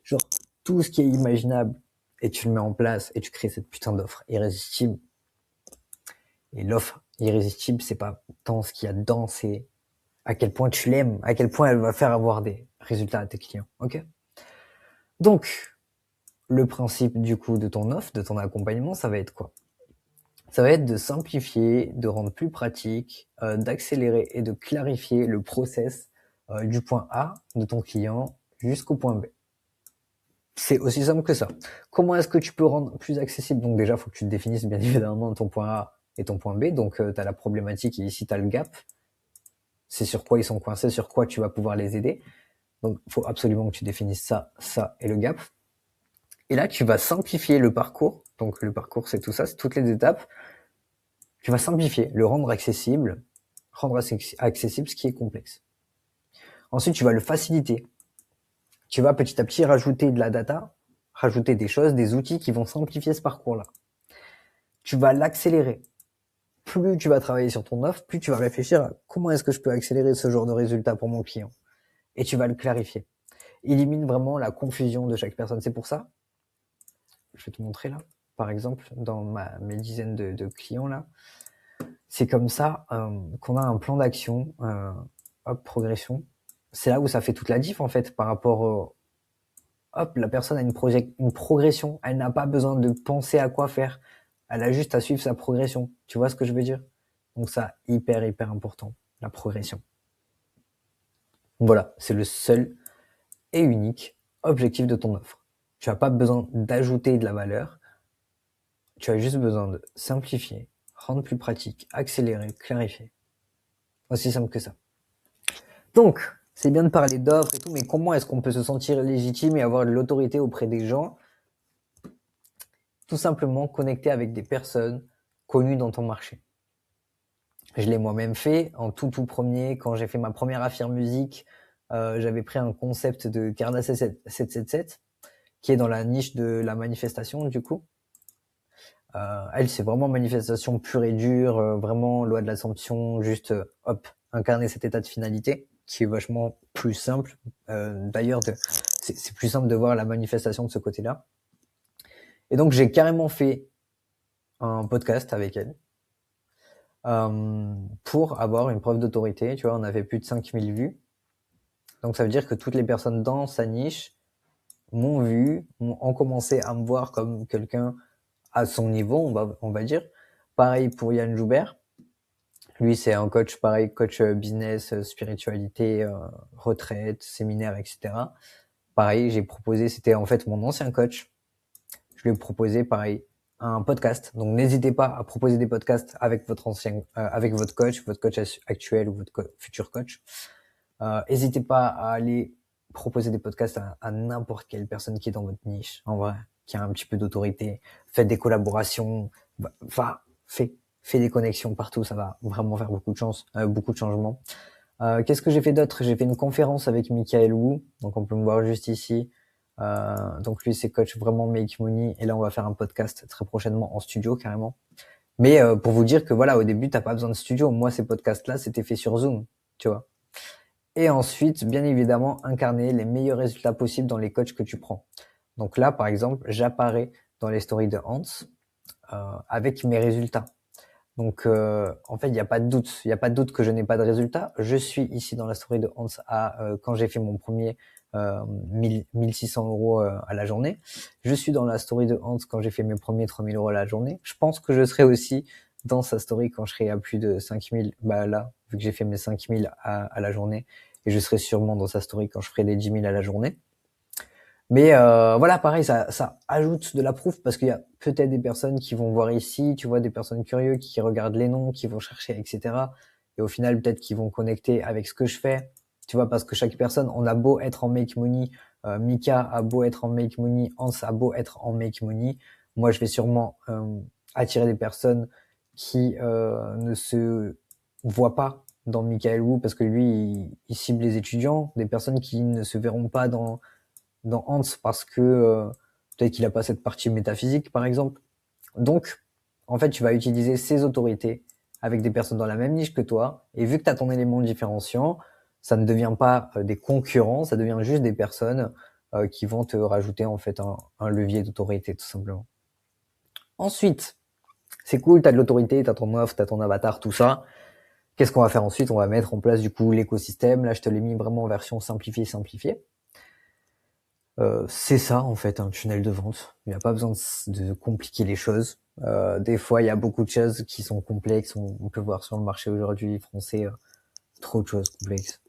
Genre, tout ce qui est imaginable, et tu le mets en place et tu crées cette putain d'offre irrésistible. Et l'offre irrésistible, c'est pas tant ce qu'il y a dedans, c'est à quel point tu l'aimes, à quel point elle va faire avoir des résultats à tes clients. Ok? Donc, le principe du coup de ton offre, de ton accompagnement, ça va être quoi? Ça va être de simplifier, de rendre plus pratique, d'accélérer et de clarifier le process du point A de ton client jusqu'au point B. C'est aussi simple que ça. Comment est-ce que tu peux rendre plus accessible? Donc déjà, il faut que tu te définisses bien évidemment ton point A et ton point B. Donc tu as la problématique et ici tu as le gap. C'est sur quoi ils sont coincés, sur quoi tu vas pouvoir les aider. Donc il faut absolument que tu définisses ça, ça et le gap. Et là, tu vas simplifier le parcours. Donc le parcours, c'est tout ça, c'est toutes les étapes. Tu vas simplifier, le rendre accessible ce qui est complexe. Ensuite, tu vas le faciliter. Tu vas petit à petit rajouter de la data, rajouter des choses, des outils qui vont simplifier ce parcours-là. Tu vas l'accélérer. Plus tu vas travailler sur ton offre, plus tu vas réfléchir à comment est-ce que je peux accélérer ce genre de résultat pour mon client. Et tu vas le clarifier. Élimine vraiment la confusion de chaque personne. C'est pour ça, je vais te montrer là, par exemple, dans mes dizaines de clients là, c'est comme ça qu'on a un plan d'action, progression. C'est là où ça fait toute la diff en fait par rapport au la personne a une progression, elle n'a pas besoin de penser à quoi faire, elle a juste à suivre sa progression. Tu vois ce que je veux dire? Donc ça, hyper important, la progression. Voilà, c'est le seul et unique objectif de ton offre. Tu n'as pas besoin d'ajouter de la valeur, tu as juste besoin de simplifier, rendre plus pratique, accélérer, clarifier. Aussi simple que ça. Donc, c'est bien de parler d'offres et tout, mais comment est-ce qu'on peut se sentir légitime et avoir de l'autorité auprès des gens? Tout simplement connecter avec des personnes connues dans ton marché. Je l'ai moi-même fait en tout premier, quand j'ai fait ma première Affirme Musique, j'avais pris un concept de Carla 777 qui est dans la niche de la manifestation du coup. Elle, c'est vraiment manifestation pure et dure, vraiment loi de l'assomption, juste incarner cet état de finalité qui est vachement plus simple. D'ailleurs, c'est plus simple de voir la manifestation de ce côté-là. Et donc, j'ai carrément fait un podcast avec elle pour avoir une preuve d'autorité. Tu vois, on avait plus de 5000 vues. Donc, ça veut dire que toutes les personnes dans sa niche m'ont vu, ont commencé à me voir comme quelqu'un à son niveau, on va dire. Pareil pour Yann Joubert. Lui, c'est un coach, pareil, coach business, spiritualité, retraite, séminaire, etc. Pareil, j'ai proposé, c'était en fait mon ancien coach. Je lui ai proposé, pareil, un podcast. Donc, n'hésitez pas à proposer des podcasts avec votre avec votre coach actuel ou votre futur coach. N'hésitez pas à aller proposer des podcasts à n'importe quelle personne qui est dans votre niche, en vrai, qui a un petit peu d'autorité. Faites des collaborations, fais des connexions partout, ça va vraiment faire beaucoup de changements. Qu'est-ce que j'ai fait d'autre? J'ai fait une conférence avec Michael Wu, donc on peut me voir juste ici. Donc lui, c'est coach vraiment make money. Et là, on va faire un podcast très prochainement en studio carrément. Mais pour vous dire que voilà, au début, t'as pas besoin de studio. Moi, ces podcasts-là, c'était fait sur Zoom, tu vois. Et ensuite, bien évidemment, incarner les meilleurs résultats possibles dans les coachs que tu prends. Donc là, par exemple, j'apparais dans les stories de Hans avec mes résultats. Donc, en fait, il n'y a pas de doute. Il n'y a pas de doute que je n'ai pas de résultats. Je suis ici dans la story de Hans quand j'ai fait mon premier 1600 euros à la journée. Je suis dans la story de Hans quand j'ai fait mes premiers 3000 euros à la journée. Je pense que je serai aussi dans sa story quand je serai à plus de 5000. Bah là, vu que j'ai fait mes 5000 à la journée. Et je serai sûrement dans sa story quand je ferai les 10 000 à la journée. Mais voilà, pareil, ça ajoute de la proof parce qu'il y a peut-être des personnes qui vont voir ici, tu vois, des personnes curieuses qui regardent les noms, qui vont chercher, etc. Et au final, peut-être qu'ils vont connecter avec ce que je fais, tu vois, parce que chaque personne, on a beau être en make money, Mika a beau être en make money, Hans a beau être en make money, moi, je vais sûrement attirer des personnes qui ne se voient pas dans Michael Wu parce que lui, il cible les étudiants, des personnes qui ne se verront pas dans Hans parce que peut-être qu'il a pas cette partie métaphysique, par exemple. Donc, en fait, tu vas utiliser ces autorités avec des personnes dans la même niche que toi. Et vu que tu as ton élément différenciant, ça ne devient pas des concurrents, ça devient juste des personnes qui vont te rajouter en fait un levier d'autorité, tout simplement. Ensuite, c'est cool, tu as de l'autorité, tu as ton offre, tu as ton avatar, tout ça. Qu'est-ce qu'on va faire ensuite? On va mettre en place du coup l'écosystème. Là, je te l'ai mis vraiment en version simplifiée. C'est ça en fait un tunnel de vente. Il n'y a pas besoin de compliquer les choses. Des fois, il y a beaucoup de choses qui sont complexes. On peut voir sur le marché aujourd'hui français trop de choses complexes,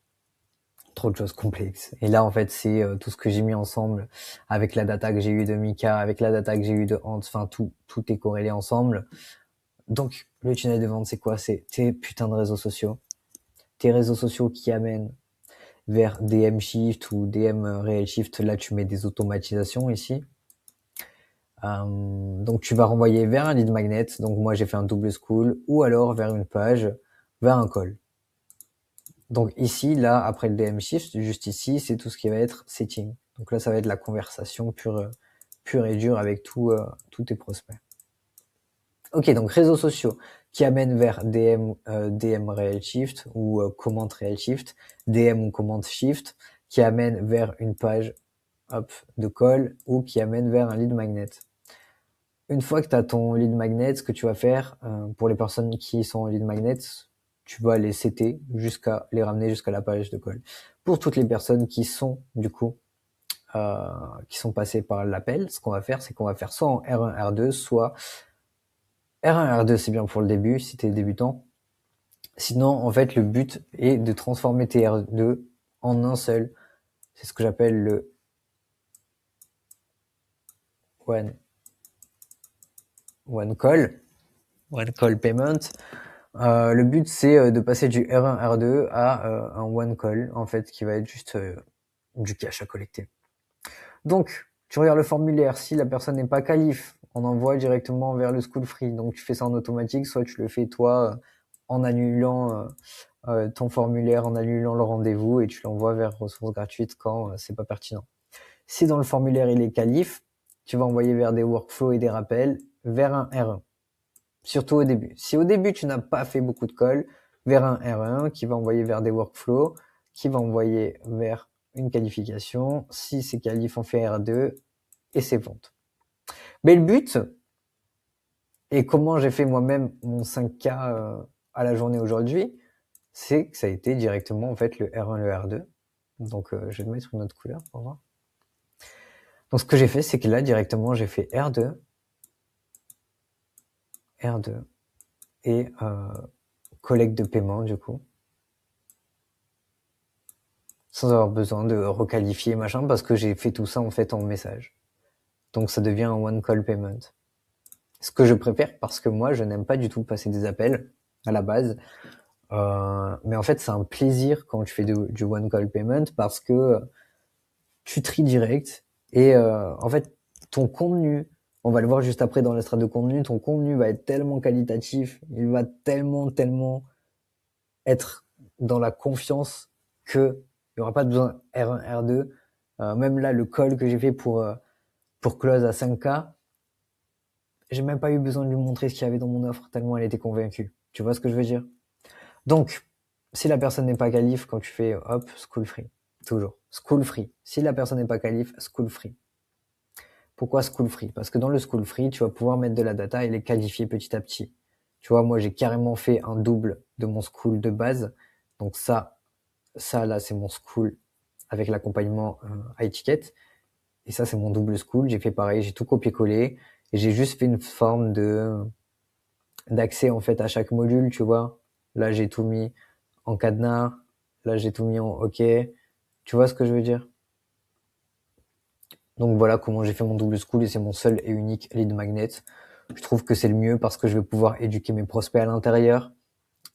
trop de choses complexes. Et là, en fait, c'est tout ce que j'ai mis ensemble avec la data que j'ai eue de Mika, avec la data que j'ai eue de Hans. Enfin, tout est corrélé ensemble. Donc, le tunnel de vente, c'est quoi? C'est tes putains de réseaux sociaux, tes réseaux sociaux qui amènent vers DM Shift ou DM Real Shift. Là, tu mets des automatisations ici. Donc tu vas renvoyer vers un lead magnet. Donc moi j'ai fait un double school ou alors vers une page, vers un call. Donc ici, là, après le DM shift, juste ici, c'est tout ce qui va être setting. Donc là, ça va être la conversation pure et dure avec tous tes prospects. Ok, donc réseaux sociaux qui amènent vers DM Real Shift ou comment Real Shift, DM ou comment Shift, qui amènent vers une page hop, de call ou qui amène vers un lead magnet. Une fois que tu as ton lead magnet, ce que tu vas faire pour les personnes qui sont en lead magnet, tu vas les setter jusqu'à les ramener jusqu'à la page de call. Pour toutes les personnes qui sont du coup qui sont passées par l'appel, ce qu'on va faire, c'est qu'on va faire soit en R1, R2, soit R1, R2, c'est bien pour le début si tu es débutant. Sinon, en fait, le but est de transformer tes R2 en un seul. C'est ce que j'appelle le one call payment. Le but, c'est de passer du R1, R2 à un one call, en fait, qui va être juste du cash à collecter. Donc, tu regardes le formulaire. Si la personne n'est pas qualif, on envoie directement vers le school free. Donc, tu fais ça en automatique, soit tu le fais toi en annulant ton formulaire, en annulant le rendez-vous et tu l'envoies vers ressources gratuites quand c'est pas pertinent. Si dans le formulaire il est qualif, tu vas envoyer vers des workflows et des rappels vers un R1. Surtout au début. Si au début tu n'as pas fait beaucoup de calls, vers un R1 qui va envoyer vers des workflows, qui va envoyer vers une qualification. Si c'est qualif, on fait R2 et c'est vente. Mais le but, et comment j'ai fait moi-même mon 5K à la journée aujourd'hui, c'est que ça a été directement en fait le R1, le R2. Donc je vais te mettre une autre couleur pour voir. Donc ce que j'ai fait, c'est que là directement j'ai fait R2 et collecte de paiement du coup. Sans avoir besoin de requalifier machin parce que j'ai fait tout ça en fait en message. Donc ça devient un one call payment. Ce que je préfère parce que moi je n'aime pas du tout passer des appels à la base. Mais en fait c'est un plaisir quand tu fais du one call payment parce que tu tries direct et en fait ton contenu, on va le voir juste après dans la strate de contenu, ton contenu va être tellement qualitatif, il va tellement être dans la confiance que il y aura pas besoin R1, R2. Même là, le call que j'ai fait pour close à 5K, j'ai même pas eu besoin de lui montrer ce qu'il y avait dans mon offre, tellement elle était convaincue. Tu vois ce que je veux dire? Donc, si la personne n'est pas qualif, quand tu fais hop, school free. Toujours. School free. Si la personne n'est pas qualif, school free. Pourquoi school free? Parce que dans le school free, tu vas pouvoir mettre de la data et les qualifier petit à petit. Tu vois, moi, j'ai carrément fait un double de mon school de base. Donc ça là, c'est mon school avec l'accompagnement à étiquette. Et ça, c'est mon double school. J'ai fait pareil, j'ai tout copié-collé. Et j'ai juste fait une forme d'accès en fait à chaque module, tu vois. Là, j'ai tout mis en cadenas. Là, j'ai tout mis en OK. Tu vois ce que je veux dire? Donc voilà comment j'ai fait mon double school et c'est mon seul et unique lead magnet. Je trouve que c'est le mieux parce que je vais pouvoir éduquer mes prospects à l'intérieur.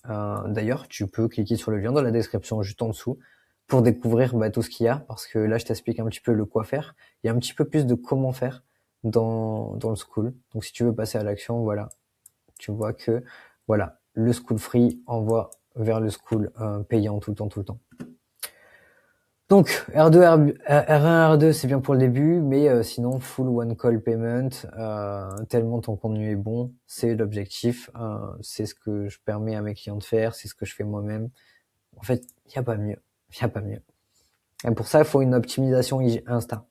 D'ailleurs, tu peux cliquer sur le lien dans la description juste en dessous pour découvrir tout ce qu'il y a parce que là, je t'explique un petit peu le quoi faire. Il y a un petit peu plus de comment faire dans le school. Donc si tu veux passer à l'action, voilà, tu vois que voilà, le school free envoie vers le school payant tout le temps, tout le temps. Donc R2, R1, R2, c'est bien pour le début, mais sinon full one call payment, tellement ton contenu est bon, c'est l'objectif, c'est ce que je permets à mes clients de faire, c'est ce que je fais moi-même. En fait, il y a pas mieux, il y a pas mieux. Et pour ça, il faut une optimisation Insta.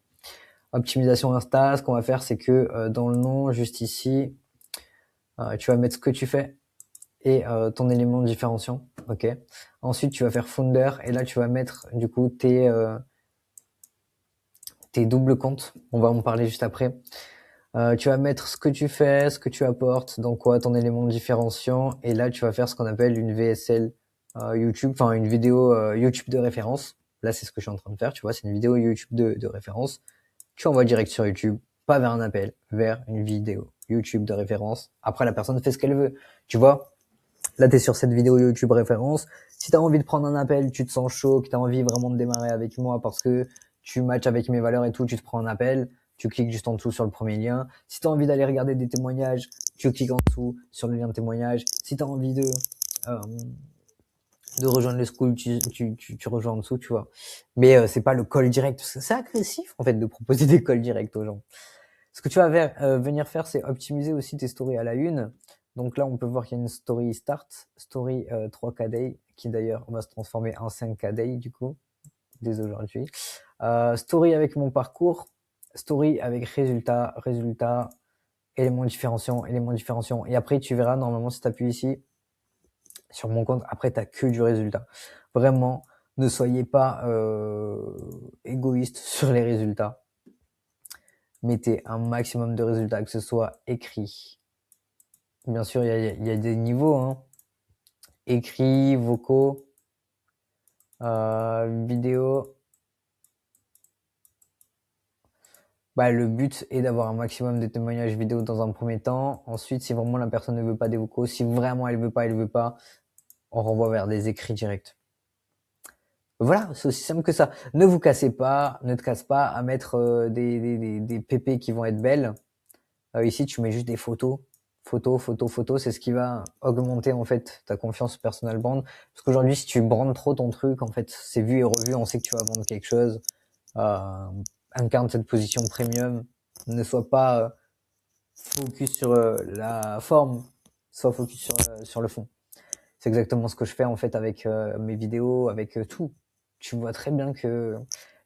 Optimisation Insta, ce qu'on va faire, c'est que dans le nom, juste ici, tu vas mettre ce que tu fais et ton élément différenciant, ok. Ensuite, tu vas faire founder et là, tu vas mettre du coup tes doubles comptes. On va en parler juste après. Tu vas mettre ce que tu fais, ce que tu apportes, donc quoi, ton élément différenciant, et là, tu vas faire ce qu'on appelle une VSL YouTube, enfin une vidéo YouTube de référence. Là, c'est ce que je suis en train de faire, tu vois, c'est une vidéo YouTube de référence. Tu envoies direct sur YouTube, pas vers un appel, vers une vidéo YouTube de référence. Après, la personne fait ce qu'elle veut, tu vois. Là, t'es sur cette vidéo YouTube référence. Si t'as envie de prendre un appel, tu te sens chaud, que t'as envie vraiment de démarrer avec moi parce que tu matches avec mes valeurs et tout, tu te prends un appel, tu cliques juste en dessous sur le premier lien. Si t'as envie d'aller regarder des témoignages, tu cliques en dessous sur le lien de témoignage. Si t'as envie de rejoindre le school, tu rejoins en dessous, tu vois. Mais c'est pas le call direct. C'est agressif, en fait, de proposer des calls directs aux gens. Ce que tu vas venir faire, c'est optimiser aussi tes stories à la une. Donc là, on peut voir qu'il y a une story start, story 3K day, qui d'ailleurs va se transformer en 5K day du coup, dès aujourd'hui. Story avec mon parcours, story avec résultat, éléments différenciants, éléments différenciants. Et après, tu verras, normalement, si tu appuies ici, sur mon compte, après, tu n'as que du résultat. Vraiment, ne soyez pas égoïste sur les résultats. Mettez un maximum de résultats, que ce soit écrit. Bien sûr, il y a des niveaux, hein. Écrit, vocaux, vidéo. Le but est d'avoir un maximum de témoignages vidéo dans un premier temps. Ensuite, si vraiment la personne ne veut pas des vocaux, si vraiment elle veut pas, on renvoie vers des écrits directs. Voilà, c'est aussi simple que ça. Ne vous cassez pas, ne te casse pas à mettre des PP qui vont être belles. Ici, tu mets juste des photos. Photos, c'est ce qui va augmenter en fait ta confiance personal brand. Parce qu'aujourd'hui, si tu brandes trop ton truc, en fait, c'est vu et revu, on sait que tu vas vendre quelque chose. Incarne cette position premium. Ne sois pas focus sur la forme, sois focus sur le fond. C'est exactement ce que je fais en fait avec mes vidéos, avec tout. Tu vois très bien que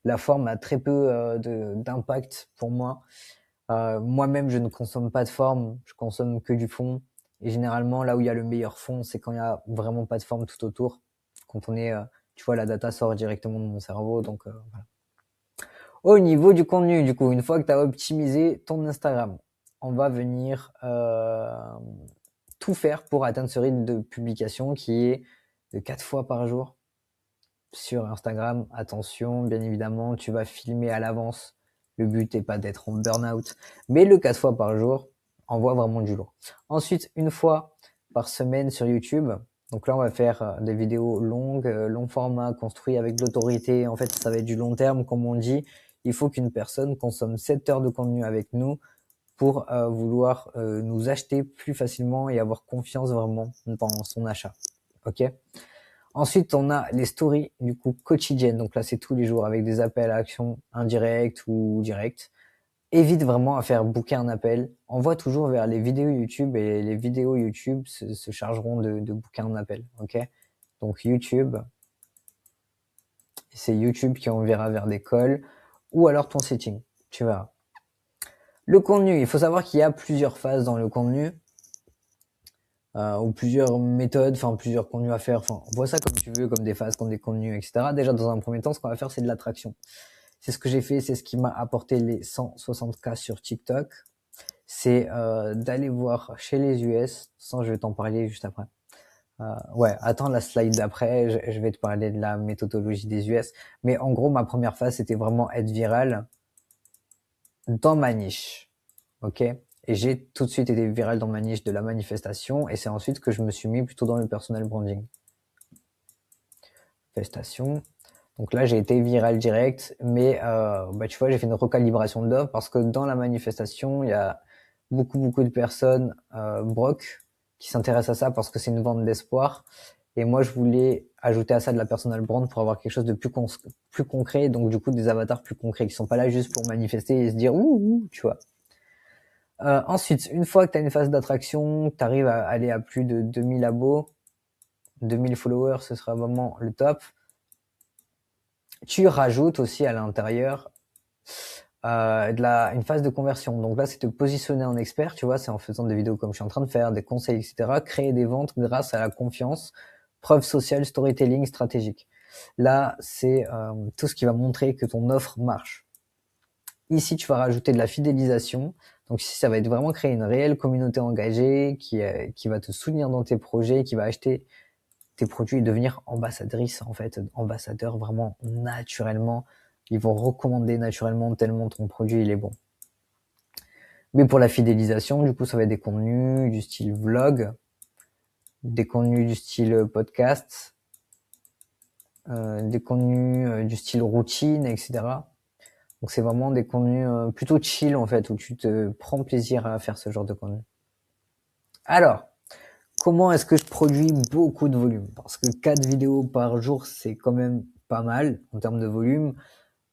la forme a très peu d'impact pour moi. Moi-même, je ne consomme pas de forme, je consomme que du fond. Et généralement, là où il y a le meilleur fond, c'est quand il y a vraiment pas de forme tout autour. Quand on est, tu vois, la data sort directement de mon cerveau. Donc, voilà. Au niveau du contenu, du coup, une fois que tu as optimisé ton Instagram, on va venir tout faire pour atteindre ce rythme de publication qui est de 4 fois par jour sur Instagram. Attention, bien évidemment, tu vas filmer à l'avance. Le but n'est pas d'être en burn-out, mais le 4 fois par jour envoie vraiment du lourd. Ensuite, une fois par semaine sur YouTube. Donc là, on va faire des vidéos longues, long format, construit avec de l'autorité. En fait, ça va être du long terme, comme on dit. Il faut qu'une personne consomme 7 heures de contenu avec nous pour vouloir nous acheter plus facilement et avoir confiance vraiment dans son achat. Ok ? Ensuite, on a les stories, du coup, quotidiennes. Donc là, c'est tous les jours avec des appels à action indirects ou directs. Évite vraiment à faire booker un appel. Envoie toujours vers les vidéos YouTube et les vidéos YouTube se chargeront de booker un appel. Ok? Donc YouTube, c'est YouTube qui enverra vers des calls ou alors ton setting. Tu verras. Le contenu, il faut savoir qu'il y a plusieurs phases dans le contenu. Ou plusieurs méthodes, enfin plusieurs contenus à faire, enfin vois ça comme tu veux, comme des phases, comme des contenus, etc. Déjà dans un premier temps, ce qu'on va faire, c'est de l'attraction. C'est ce que j'ai fait, c'est ce qui m'a apporté les 160K sur TikTok. C'est d'aller voir chez les US, sans je vais t'en parler juste après. Ouais, attends la slide d'après, je vais te parler de la méthodologie des US. Mais en gros, ma première phase, c'était vraiment être viral dans ma niche. Ok? Et j'ai tout de suite été viral dans ma niche de la manifestation, et c'est ensuite que je me suis mis plutôt dans le personal branding. Manifestation. Donc là, j'ai été viral direct, mais bah, tu vois, j'ai fait une recalibration d'offres parce que dans la manifestation, il y a beaucoup de personnes broc qui s'intéressent à ça parce que c'est une vente d'espoir. Et moi, je voulais ajouter à ça de la personal brand pour avoir quelque chose de plus concret, donc du coup des avatars plus concrets qui sont pas là juste pour manifester et se dire ouh, tu vois. Ensuite, une fois que tu as une phase d'attraction, tu arrives à aller à plus de 2000 abos, 2000 followers, ce sera vraiment le top. Tu rajoutes aussi à l'intérieur une phase de conversion. Donc là, c'est te positionner en expert, tu vois, c'est en faisant des vidéos comme je suis en train de faire, des conseils, etc. Créer des ventes grâce à la confiance, preuve sociale, storytelling stratégique. Là, c'est tout ce qui va montrer que ton offre marche. Ici, tu vas rajouter de la fidélisation. Donc ici, ça va être vraiment créer une réelle communauté engagée qui va te soutenir dans tes projets, qui va acheter tes produits et devenir ambassadrice, en fait, ambassadeur vraiment naturellement. Ils vont recommander naturellement tellement ton produit il est bon. Mais pour la fidélisation, du coup, ça va être des contenus du style vlog, des contenus du style podcast, des contenus du style routine, etc. Donc c'est vraiment des contenus plutôt chill en fait, où tu te prends plaisir à faire ce genre de contenu. Alors, comment est-ce que je produis beaucoup de volume? Parce que 4 vidéos par jour, c'est quand même pas mal en termes de volume.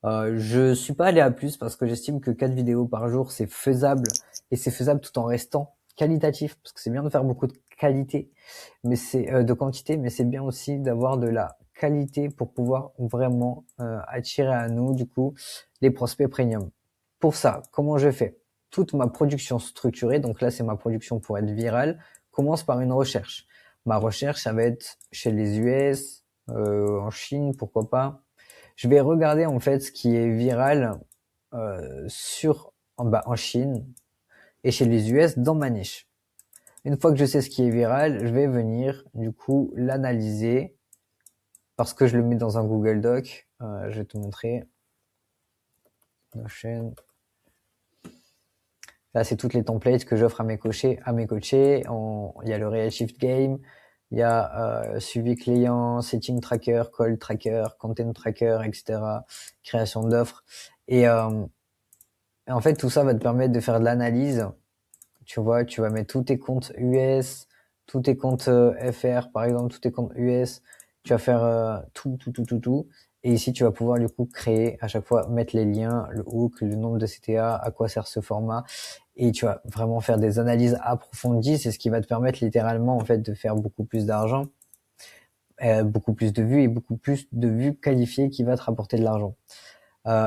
Je suis pas allé à plus parce que j'estime que 4 vidéos par jour, c'est faisable. Et c'est faisable tout en restant qualitatif. Parce que c'est bien de faire beaucoup de qualité, mais c'est de quantité, mais c'est bien aussi d'avoir de la qualité pour pouvoir vraiment attirer à nous, du coup, les prospects premium. Pour ça, comment je fais? Toute ma production structurée, donc là, c'est ma production pour être virale, commence par une recherche. Ma recherche, ça va être chez les US, en Chine, pourquoi pas. Je vais regarder en fait ce qui est viral en Chine et chez les US dans ma niche. Une fois que je sais ce qui est viral, je vais venir du coup l'analyser parce que je le mets dans un Google Doc. Je vais te montrer. Notion. Là, c'est toutes les templates que j'offre à mes coachés. Il y a le Real Shift Game, il y a suivi client, setting tracker, call tracker, content tracker, etc. Création d'offres. Et en fait, tout ça va te permettre de faire de l'analyse. Tu vois, tu vas mettre tous tes comptes US, tous tes comptes FR, par exemple, tous tes comptes US. Tu vas faire tout. Et ici, tu vas pouvoir du coup créer à chaque fois, mettre les liens, le hook, le nombre de CTA, à quoi sert ce format. Et tu vas vraiment faire des analyses approfondies. C'est ce qui va te permettre littéralement en fait de faire beaucoup plus d'argent, beaucoup plus de vues et beaucoup plus de vues qualifiées qui va te rapporter de l'argent.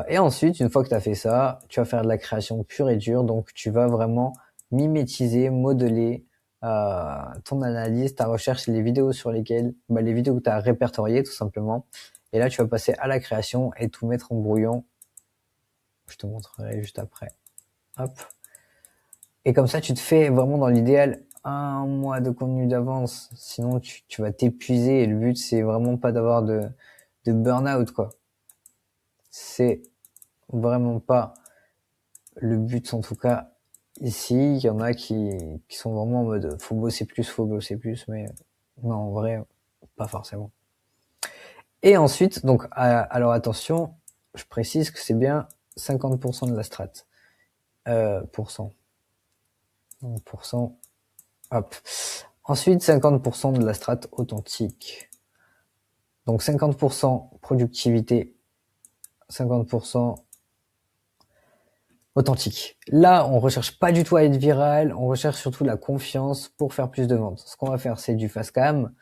Et ensuite, une fois que tu as fait ça, tu vas faire de la création pure et dure. Donc, tu vas vraiment mimétiser, modeler ton analyse, ta recherche, les vidéos sur lesquelles, les vidéos que tu as répertoriées tout simplement. Et là, tu vas passer à la création et tout mettre en brouillon. Je te montrerai juste après. Hop. Et comme ça, tu te fais vraiment dans l'idéal 1 mois de contenu d'avance. Sinon, tu vas t'épuiser et le but, c'est vraiment pas d'avoir de burn-out, quoi. C'est vraiment pas le but, en tout cas, ici. Il y en a qui sont vraiment en mode faut bosser plus, mais non, en vrai, pas forcément. Et ensuite, donc, alors attention, je précise que c'est bien 50% de la strat. Pourcent. Donc, hop. Ensuite, 50% de la strat authentique. Donc 50% productivité, 50% authentique. Là, on recherche pas du tout à être viral, on recherche surtout la confiance pour faire plus de ventes. Ce qu'on va faire, c'est du fast cam.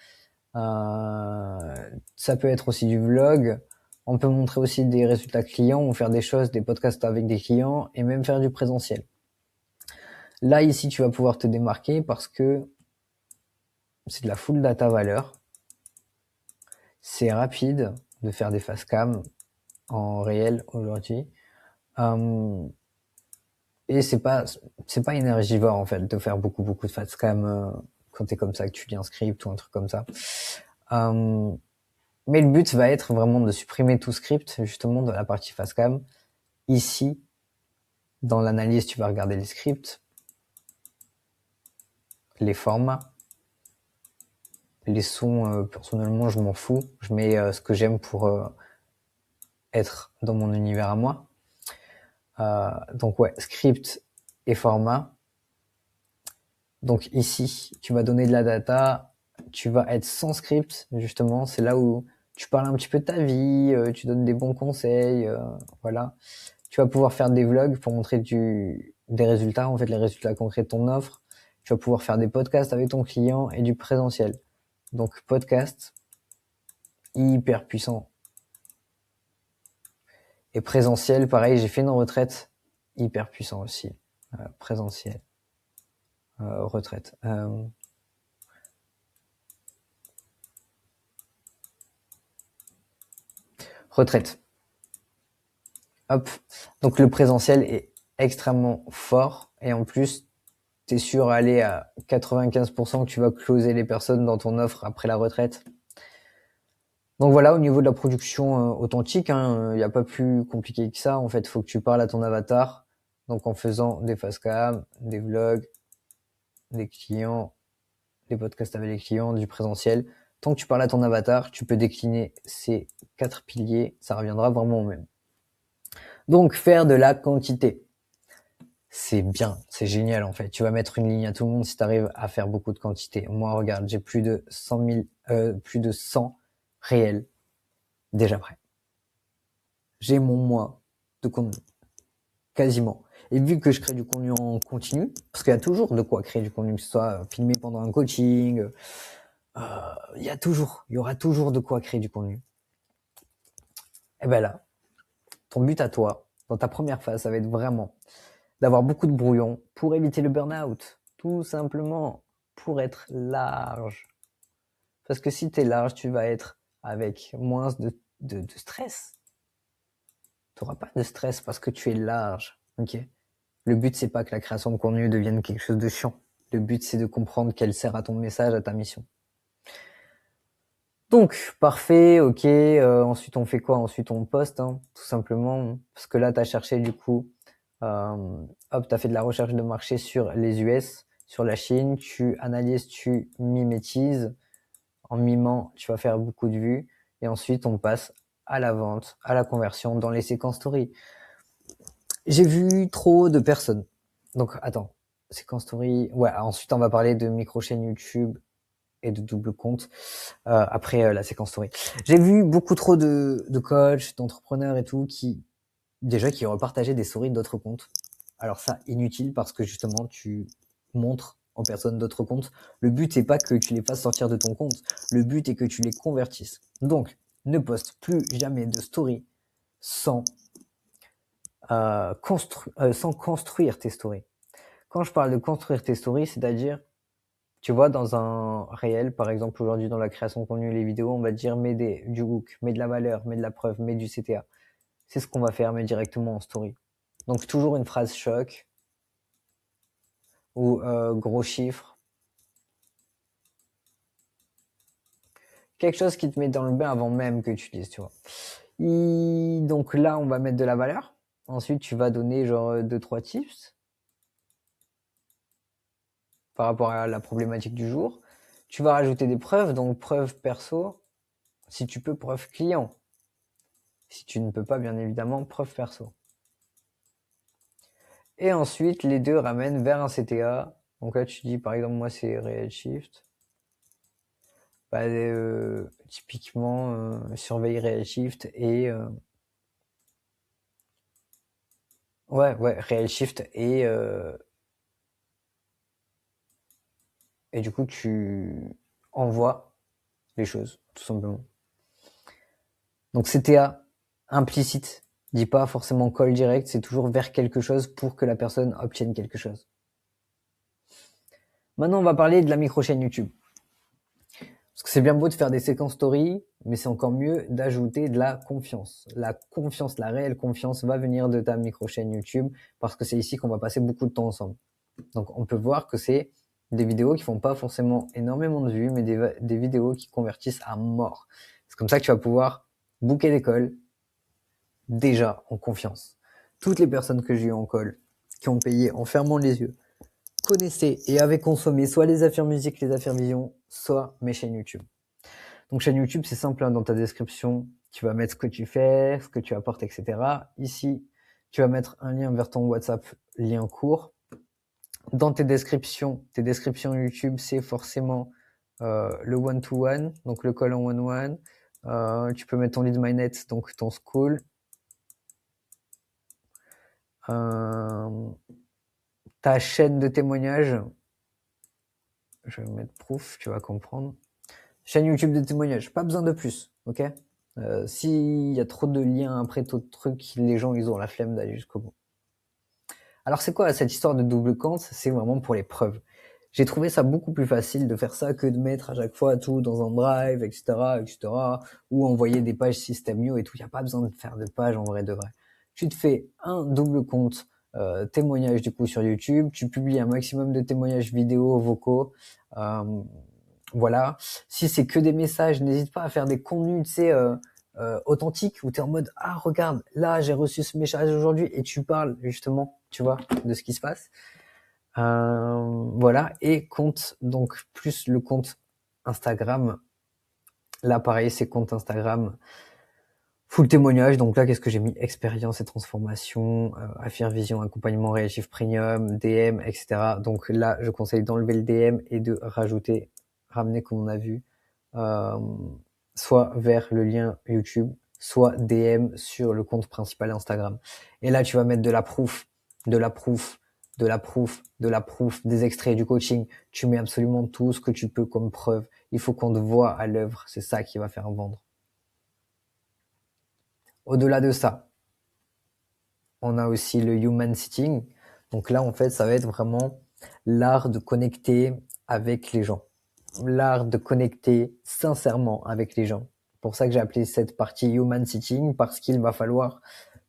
Ça peut être aussi du vlog. On peut montrer aussi des résultats clients, ou faire des choses, des podcasts avec des clients, et même faire du présentiel. Là, ici, tu vas pouvoir te démarquer parce que c'est de la full data valeur. C'est rapide de faire des fast cam en réel aujourd'hui. Et c'est pas énergivore en fait de faire beaucoup de fast cam quand t'es comme ça, que tu lis un script ou un truc comme ça. Mais le but va être vraiment de supprimer tout script justement dans la partie fast cam. Ici, dans l'analyse, tu vas regarder les scripts, les formats, les sons. Personnellement, je m'en fous. Je mets ce que j'aime pour être dans mon univers à moi. Donc ouais, script et format. Donc ici, tu vas donner de la data, tu vas être sans script, justement, c'est là où tu parles un petit peu de ta vie, tu donnes des bons conseils, voilà. Tu vas pouvoir faire des vlogs pour montrer des résultats, en fait, les résultats concrets de ton offre. Tu vas pouvoir faire des podcasts avec ton client et du présentiel. Donc podcast, hyper puissant. Et présentiel, pareil, j'ai fait une retraite, hyper puissant aussi. Présentiel, retraite. Retraite. Hop. Donc le présentiel est extrêmement fort et en plus, tu es sûr à aller à 95% que tu vas closer les personnes dans ton offre après la retraite. Donc voilà, au niveau de la production authentique, il n'y a pas plus compliqué que ça. En fait, il faut que tu parles à ton avatar. Donc en faisant des fast cam, des vlogs, des clients, des podcasts avec les clients, du présentiel. Tant que tu parles à ton avatar, tu peux décliner ces 4 piliers, ça reviendra vraiment au même. Donc faire de la quantité. C'est bien, c'est génial en fait. Tu vas mettre une ligne à tout le monde si tu arrives à faire beaucoup de quantité. Moi, regarde, j'ai plus de 100 réels déjà prêts. J'ai mon mois de contenu, quasiment. Et vu que je crée du contenu en continu, parce qu'il y a toujours de quoi créer du contenu, que ce soit filmé pendant un coaching, il y aura toujours de quoi créer du contenu. Et ben là, ton but à toi, dans ta première phase, ça va être vraiment d'avoir beaucoup de brouillon pour éviter le burn-out. Tout simplement pour être large. Parce que si tu es large, tu vas être avec moins de stress. Tu n'auras pas de stress parce que tu es large. Ok. Le but, c'est pas que la création de contenu devienne quelque chose de chiant. Le but, c'est de comprendre qu'elle sert à ton message, à ta mission. Donc, parfait, ok. Ensuite, on fait quoi? Ensuite, on poste, tout simplement. Parce que là, tu as cherché du coup, hop, tu as fait de la recherche de marché sur les US, sur la Chine. Tu analyses, tu mimétises. En mimant, tu vas faire beaucoup de vues. Et ensuite, on passe à la vente, à la conversion dans les séquences story. J'ai vu trop de personnes. Donc, attends. Séquence story. Ouais, ensuite, on va parler de micro-chaîne YouTube et de double compte après la séquence story. J'ai vu beaucoup trop de coachs, d'entrepreneurs et tout qui repartageaient des stories d'autres comptes. Alors ça, inutile parce que justement, tu montres en personne d'autres comptes. Le but, c'est pas que tu les fasses sortir de ton compte. Le but est que tu les convertisses. Donc, ne poste plus jamais de story sans, sans construire tes stories. Quand je parle de construire tes stories, c'est-à-dire, tu vois, dans un réel, par exemple, aujourd'hui, dans la création de contenu, les vidéos, on va dire, mets du hook, mets de la valeur, mets de la preuve, mets du CTA. C'est ce qu'on va faire, mais directement en story. Donc, toujours une phrase choc ou gros chiffre. Quelque chose qui te met dans le bain avant même que tu lises, tu vois. Donc là, on va mettre de la valeur. Ensuite, tu vas donner genre 2-3 tips par rapport à la problématique du jour. Tu vas rajouter des preuves, donc preuves perso. Si tu peux, preuve client. Si tu ne peux pas, bien évidemment, preuve perso. Et ensuite, les deux ramènent vers un CTA. Donc là, tu dis, par exemple, moi, c'est Readshift. Bah, typiquement, surveille Real Shift et ouais, Real Shift et du coup tu envoies les choses, tout simplement. Donc CTA implicite, dit pas forcément call direct, c'est toujours vers quelque chose pour que la personne obtienne quelque chose. Maintenant, on va parler de la micro-chaîne YouTube. Parce que c'est bien beau de faire des séquences story, mais c'est encore mieux d'ajouter de la confiance. La confiance, la réelle confiance va venir de ta micro-chaîne YouTube parce que c'est ici qu'on va passer beaucoup de temps ensemble. Donc on peut voir que c'est des vidéos qui font pas forcément énormément de vues, mais des vidéos qui convertissent à mort. C'est comme ça que tu vas pouvoir booker des calls déjà en confiance. Toutes les personnes que j'ai eues en call, qui ont payé en fermant les yeux, connaissaient et avaient consommé soit les affaires musique, les affaires vision, soit mes chaînes YouTube. Donc chaîne YouTube, c'est simple, hein, dans ta description, tu vas mettre ce que tu fais, ce que tu apportes, etc. Ici, tu vas mettre un lien vers ton WhatsApp, lien court. Dans tes descriptions YouTube, c'est forcément le one-to-one, donc le call en one-one. Tu peux mettre ton lead magnet, donc ton school. Ta chaîne de témoignage, je vais mettre proof, tu vas comprendre. Chaîne YouTube de témoignage, pas besoin de plus, ok? S'il y a trop de liens après tout truc, les gens ils ont la flemme d'aller jusqu'au bout. Alors c'est quoi cette histoire de double compte? C'est vraiment pour les preuves. J'ai trouvé ça beaucoup plus facile de faire ça que de mettre à chaque fois tout dans un drive, etc., ou envoyer des pages Systemio et tout. Il n'y a pas besoin de faire de pages en vrai de vrai. Tu te fais un double compte témoignage du coup sur YouTube. Tu publies un maximum de témoignages vidéo, vocaux. Voilà. Si c'est que des messages, n'hésite pas à faire des contenus, tu sais, authentiques où tu es en mode ah regarde, là j'ai reçu ce message aujourd'hui et tu parles justement, tu vois, de ce qui se passe. Voilà, et compte, donc plus le compte Instagram. Là, pareil, c'est compte Instagram. Full témoignage. Donc là, qu'est-ce que j'ai mis? Expérience et transformation, Affirm Vision, accompagnement réactif premium, DM, etc. Donc là, je conseille d'enlever le DM et de ramener comme on a vu, soit vers le lien YouTube, soit DM sur le compte principal Instagram. Et là, tu vas mettre de la proof, des extraits du coaching. Tu mets absolument tout ce que tu peux comme preuve. Il faut qu'on te voit à l'œuvre. C'est ça qui va faire vendre. Au-delà de ça, on a aussi le human sitting. Donc là, en fait, ça va être vraiment l'art de connecter avec les gens. L'art de connecter sincèrement avec les gens. Pour ça que j'ai appelé cette partie human sitting, parce qu'il va falloir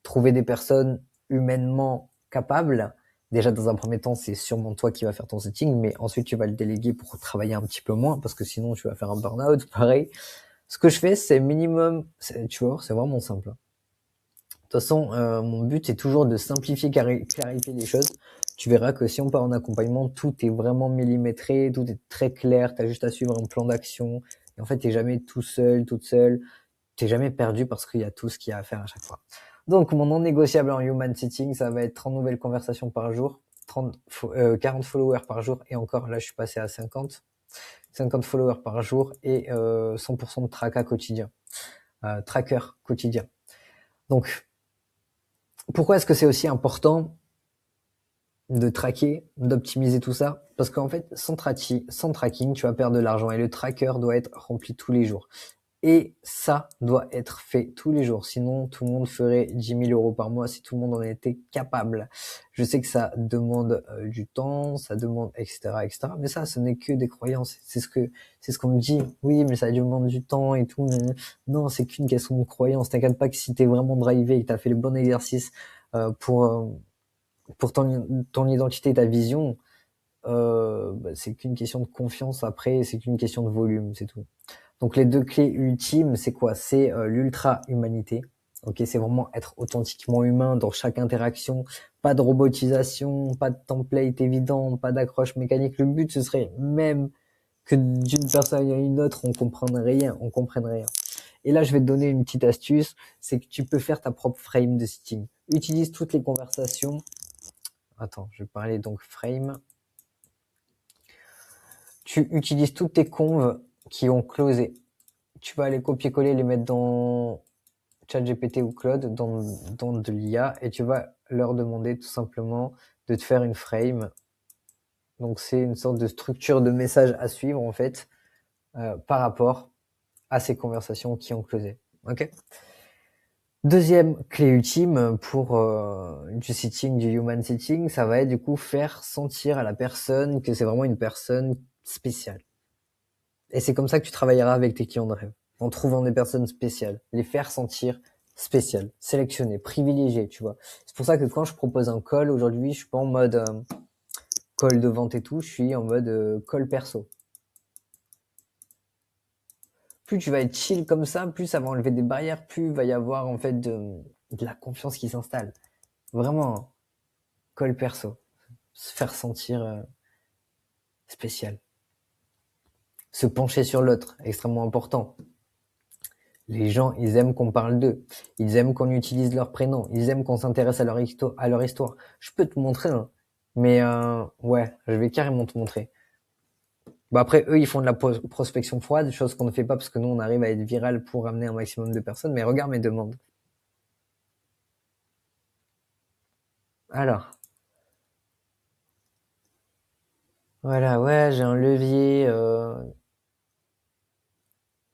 trouver des personnes humainement capables. Déjà, dans un premier temps, c'est sûrement toi qui vas faire ton sitting, mais ensuite, tu vas le déléguer pour travailler un petit peu moins, parce que sinon, tu vas faire un burn-out, pareil. Ce que je fais, c'est minimum, tu vois, c'est vraiment simple. De toute façon, mon but est toujours de simplifier, clarifier les choses. Tu verras que si on part en accompagnement, tout est vraiment millimétré, tout est très clair. Tu as juste à suivre un plan d'action. Et en fait, t'es jamais tout seul, toute seule. T'es jamais perdu parce qu'il y a tout ce qu'il y a à faire à chaque fois. Donc, mon non négociable en human sitting, ça va être 30 nouvelles conversations par jour, 40 followers par jour. Et encore, là, je suis passé à 50 followers par jour et 100% de tracker quotidien. Donc, pourquoi est-ce que c'est aussi important de traquer, d'optimiser tout ça? Parce qu'en fait, sans tracking, tu vas perdre de l'argent et le tracker doit être rempli tous les jours. Et ça doit être fait tous les jours. Sinon, tout le monde ferait 10 000 euros par mois si tout le monde en était capable. Je sais que ça demande du temps, ça demande, etc., etc. Mais ça, ce n'est que des croyances. C'est ce qu'on me dit. Oui, mais ça demande du temps et tout. Mais non, c'est qu'une question de croyance. T'inquiète pas que si t'es vraiment drivé et que t'as fait le bon exercice pour ton identité et ta vision, c'est qu'une question de confiance après, c'est qu'une question de volume, c'est tout. Donc les deux clés ultimes, c'est quoi? C'est l'ultra-humanité. Ok, c'est vraiment être authentiquement humain dans chaque interaction. Pas de robotisation, pas de template évident, pas d'accroche mécanique. Le but, ce serait même que d'une personne à une autre, on comprenne rien. Et là, je vais te donner une petite astuce, c'est que tu peux faire ta propre frame de sitting. Utilise toutes les conversations. Attends, je vais parler donc frame. Tu utilises toutes tes conves qui ont closé. Tu vas les copier-coller, les mettre dans ChatGPT ou Claude, dans de l'IA, et tu vas leur demander tout simplement de te faire une frame. Donc c'est une sorte de structure de message à suivre en fait par rapport à ces conversations qui ont closé. Ok. Deuxième clé ultime pour du sitting, du human sitting, ça va être du coup faire sentir à la personne que c'est vraiment une personne spéciale. Et c'est comme ça que tu travailleras avec tes clients de rêve, en trouvant des personnes spéciales, les faire sentir spéciales, sélectionnées, privilégiées, tu vois. C'est pour ça que quand je propose un call aujourd'hui, je suis pas en mode call de vente et tout, je suis en mode call perso. Plus tu vas être chill comme ça, plus ça va enlever des barrières, plus il va y avoir en fait de la confiance qui s'installe. Vraiment, call perso, se faire sentir spécial. Se pencher sur l'autre, extrêmement important. Les gens, ils aiment qu'on parle d'eux. Ils aiment qu'on utilise leur prénom. Ils aiment qu'on s'intéresse à leur histoire. Je peux te montrer, hein. Mais ouais, je vais carrément te montrer. Bah après, eux, ils font de la prospection froide, chose qu'on ne fait pas parce que nous, on arrive à être viral pour ramener un maximum de personnes. Mais regarde mes demandes. Alors, voilà, ouais, j'ai un levier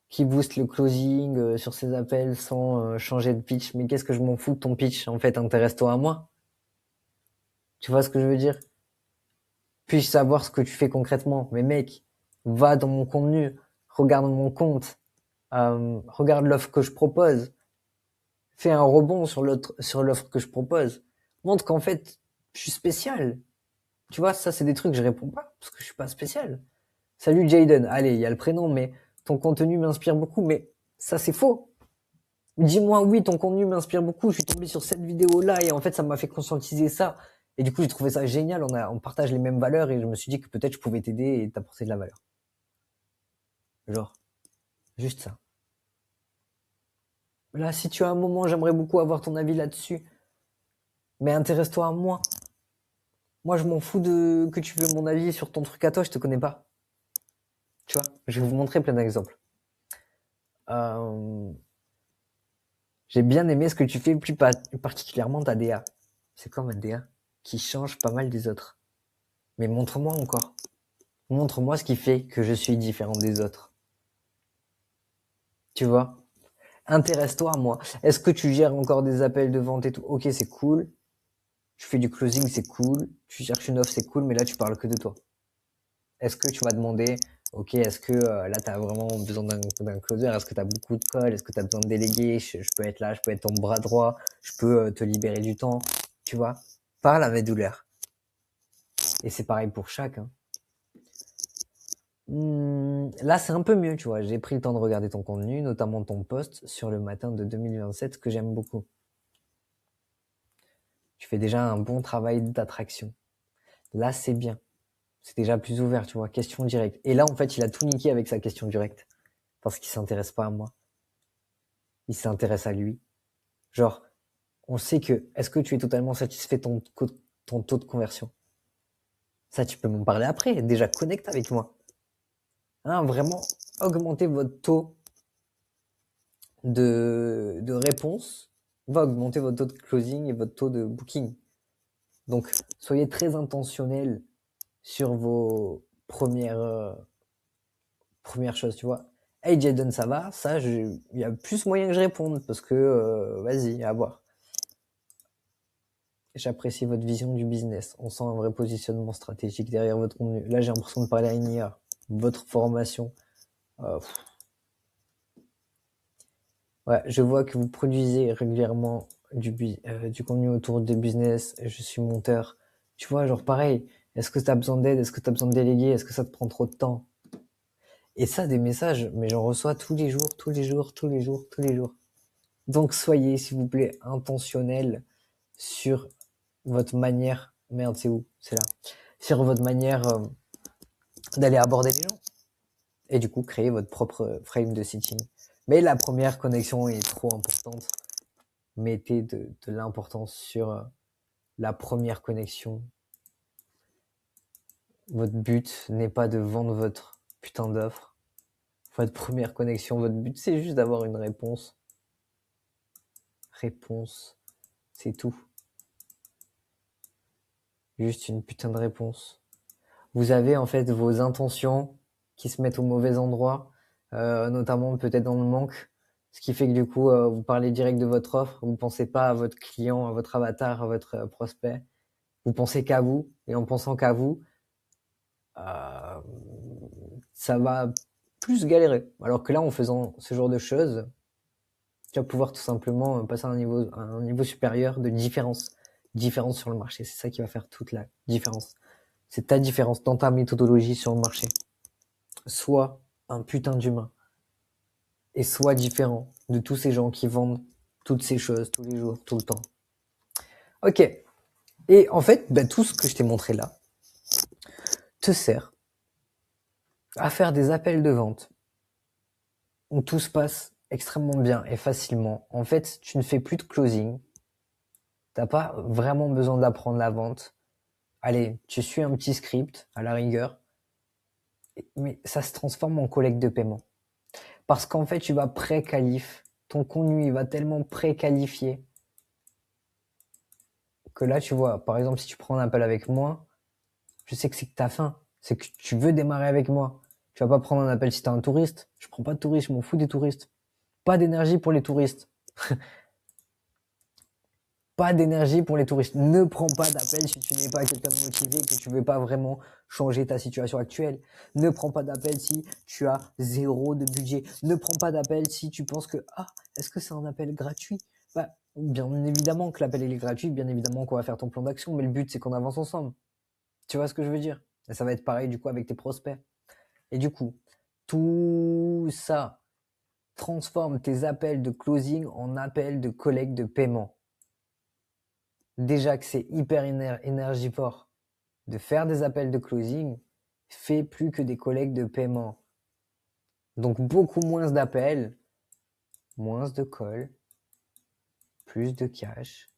qui booste le closing sur ses appels sans changer de pitch. Mais qu'est-ce que je m'en fous de ton pitch? En fait, intéresse-toi à moi. Tu vois ce que je veux dire? Puis-je savoir ce que tu fais concrètement? Mais mec, va dans mon contenu, regarde mon compte, regarde l'offre que je propose, fais un rebond sur l'offre que je propose. Montre qu'en fait, je suis spécial. Tu vois, ça, c'est des trucs que je réponds pas, parce que je suis pas spécial. Salut Jaden. Allez, il y a le prénom, mais ton contenu m'inspire beaucoup, mais ça, c'est faux. Dis-moi, oui, ton contenu m'inspire beaucoup, je suis tombé sur cette vidéo-là, et en fait, ça m'a fait conscientiser ça. Et du coup, j'ai trouvé ça génial, on partage les mêmes valeurs, et je me suis dit que peut-être je pouvais t'aider et t'apporter de la valeur. Genre, juste ça. Là, si tu as un moment, j'aimerais beaucoup avoir ton avis là-dessus. Mais intéresse-toi à moi. Moi, je m'en fous de que tu veux mon avis sur ton truc à toi, je te connais pas. Tu vois, je vais vous montrer plein d'exemples. Euh, J'ai bien aimé ce que tu fais, plus particulièrement ta DA. C'est comme un DA qui change pas mal des autres. Mais montre-moi encore. Montre-moi ce qui fait que je suis différent des autres. Tu vois? Intéresse-toi à moi. Est-ce que tu gères encore des appels de vente et tout? Ok, c'est cool. Tu fais du closing, c'est cool. Tu cherches une offre, c'est cool, mais là, tu parles que de toi. Est-ce que tu vas demander, ok, est-ce que là, tu as vraiment besoin d'un closer? Est-ce que tu as beaucoup de calls? Est-ce que tu as besoin de déléguer? Je peux être là, je peux être ton bras droit, je peux te libérer du temps. Tu vois? Parle avec douleur. Et c'est pareil pour chaque. Hein. Là, c'est un peu mieux, tu vois. J'ai pris le temps de regarder ton contenu, notamment ton post sur le matin de 2027, que j'aime beaucoup. Tu fais déjà un bon travail d'attraction. Là, c'est bien. C'est déjà plus ouvert, tu vois. Question directe. Et là, en fait, il a tout niqué avec sa question directe. Parce qu'il s'intéresse pas à moi. Il s'intéresse à lui. Genre, on sait que, est-ce que tu es totalement satisfait de ton taux de conversion? Ça, tu peux m'en parler après. Déjà, connecte avec moi. Hein, vraiment, augmentez votre taux de réponse va augmenter votre taux de closing et votre taux de booking. Donc, soyez très intentionnel sur vos premières choses, tu vois. Hey Jaden, ça va? Ça, il y a plus moyen que je réponde parce que, vas-y, à voir. J'apprécie votre vision du business. On sent un vrai positionnement stratégique derrière votre contenu. Là, j'ai l'impression de parler à une IA. Votre formation. Ouais, je vois que vous produisez régulièrement du contenu autour des business. Je suis monteur. Tu vois, genre pareil. Est-ce que tu as besoin d'aide? Est-ce que tu as besoin de déléguer? Est-ce que ça te prend trop de temps? Et ça, des messages, mais j'en reçois tous les jours, tous les jours, tous les jours, tous les jours. Donc soyez, s'il vous plaît, intentionnel sur votre manière. Merde, c'est où? C'est là. Sur votre manière d'aller aborder les gens. Et du coup, créer votre propre frame de sitting. Mais la première connexion est trop importante. Mettez de l'importance sur la première connexion. Votre but n'est pas de vendre votre putain d'offre. votre première connexion, votre but, c'est juste d'avoir une réponse. Réponse, c'est tout. Juste une putain de réponse. Vous avez en fait vos intentions qui se mettent au mauvais endroit, notamment peut-être dans le manque, ce qui fait que du coup, vous parlez direct de votre offre, vous pensez pas à votre client, à votre avatar, à votre prospect, vous pensez qu'à vous, et en pensant qu'à vous, euh, ça va plus galérer. Alors que là, en faisant ce genre de choses, tu vas pouvoir tout simplement passer à un niveau supérieur de différence. Différence sur le marché. C'est ça qui va faire toute la différence. C'est ta différence dans ta méthodologie sur le marché. Sois un putain d'humain. Et sois différent de tous ces gens qui vendent toutes ces choses tous les jours, tout le temps. Ok. Et en fait, tout ce que je t'ai montré là te sert à faire des appels de vente où tout se passe extrêmement bien et facilement. En fait, tu ne fais plus de closing. T'as pas vraiment besoin d'apprendre la vente. Allez, tu suis un petit script à la rigueur, mais ça se transforme en collecte de paiement. Parce qu'en fait, tu vas pré-qualif. Ton contenu, il va tellement pré-qualifier que là, tu vois, par exemple, si tu prends un appel avec moi, je sais que c'est que t'as faim. C'est que tu veux démarrer avec moi. Tu vas pas prendre un appel si t'es un touriste. Je prends pas de touristes, je m'en fous des touristes. Pas d'énergie pour les touristes. Pas d'énergie pour les touristes. Ne prends pas d'appel si tu n'es pas quelqu'un de motivé, que tu veux pas vraiment changer ta situation actuelle. Ne prends pas d'appel si tu as zéro de budget. Ne prends pas d'appel si tu penses que, est-ce que c'est un appel gratuit? Bien évidemment que l'appel est gratuit, bien évidemment qu'on va faire ton plan d'action, mais le but c'est qu'on avance ensemble. Tu vois ce que je veux dire? Et ça va être pareil du coup avec tes prospects. Et du coup, tout ça transforme tes appels de closing en appels de collecte de paiement. Déjà que c'est hyper énergivore de faire des appels de closing, fais plus que des collectes de paiement. Donc beaucoup moins d'appels, moins de calls, plus de cash,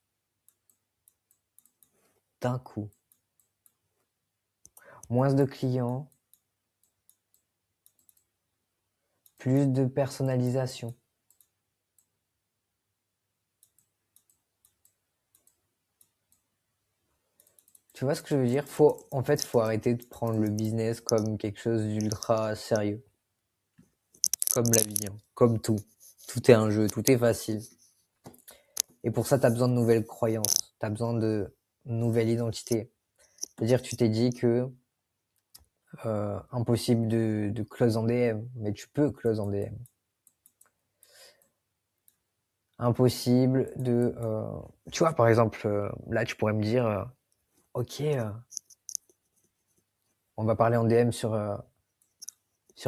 d'un coup. Moins de clients, plus de personnalisation. Tu vois ce que je veux dire? En fait, faut arrêter de prendre le business comme quelque chose d'ultra sérieux. Comme la vie, hein. Comme tout. Tout est un jeu, tout est facile. Et pour ça, tu as besoin de nouvelles croyances. Tu as besoin de nouvelles identités. C'est-à-dire que tu t'es dit que impossible de close en DM, mais tu peux close en DM. Impossible de... tu vois, par exemple, là, tu pourrais me dire, ok, on va parler en DM sur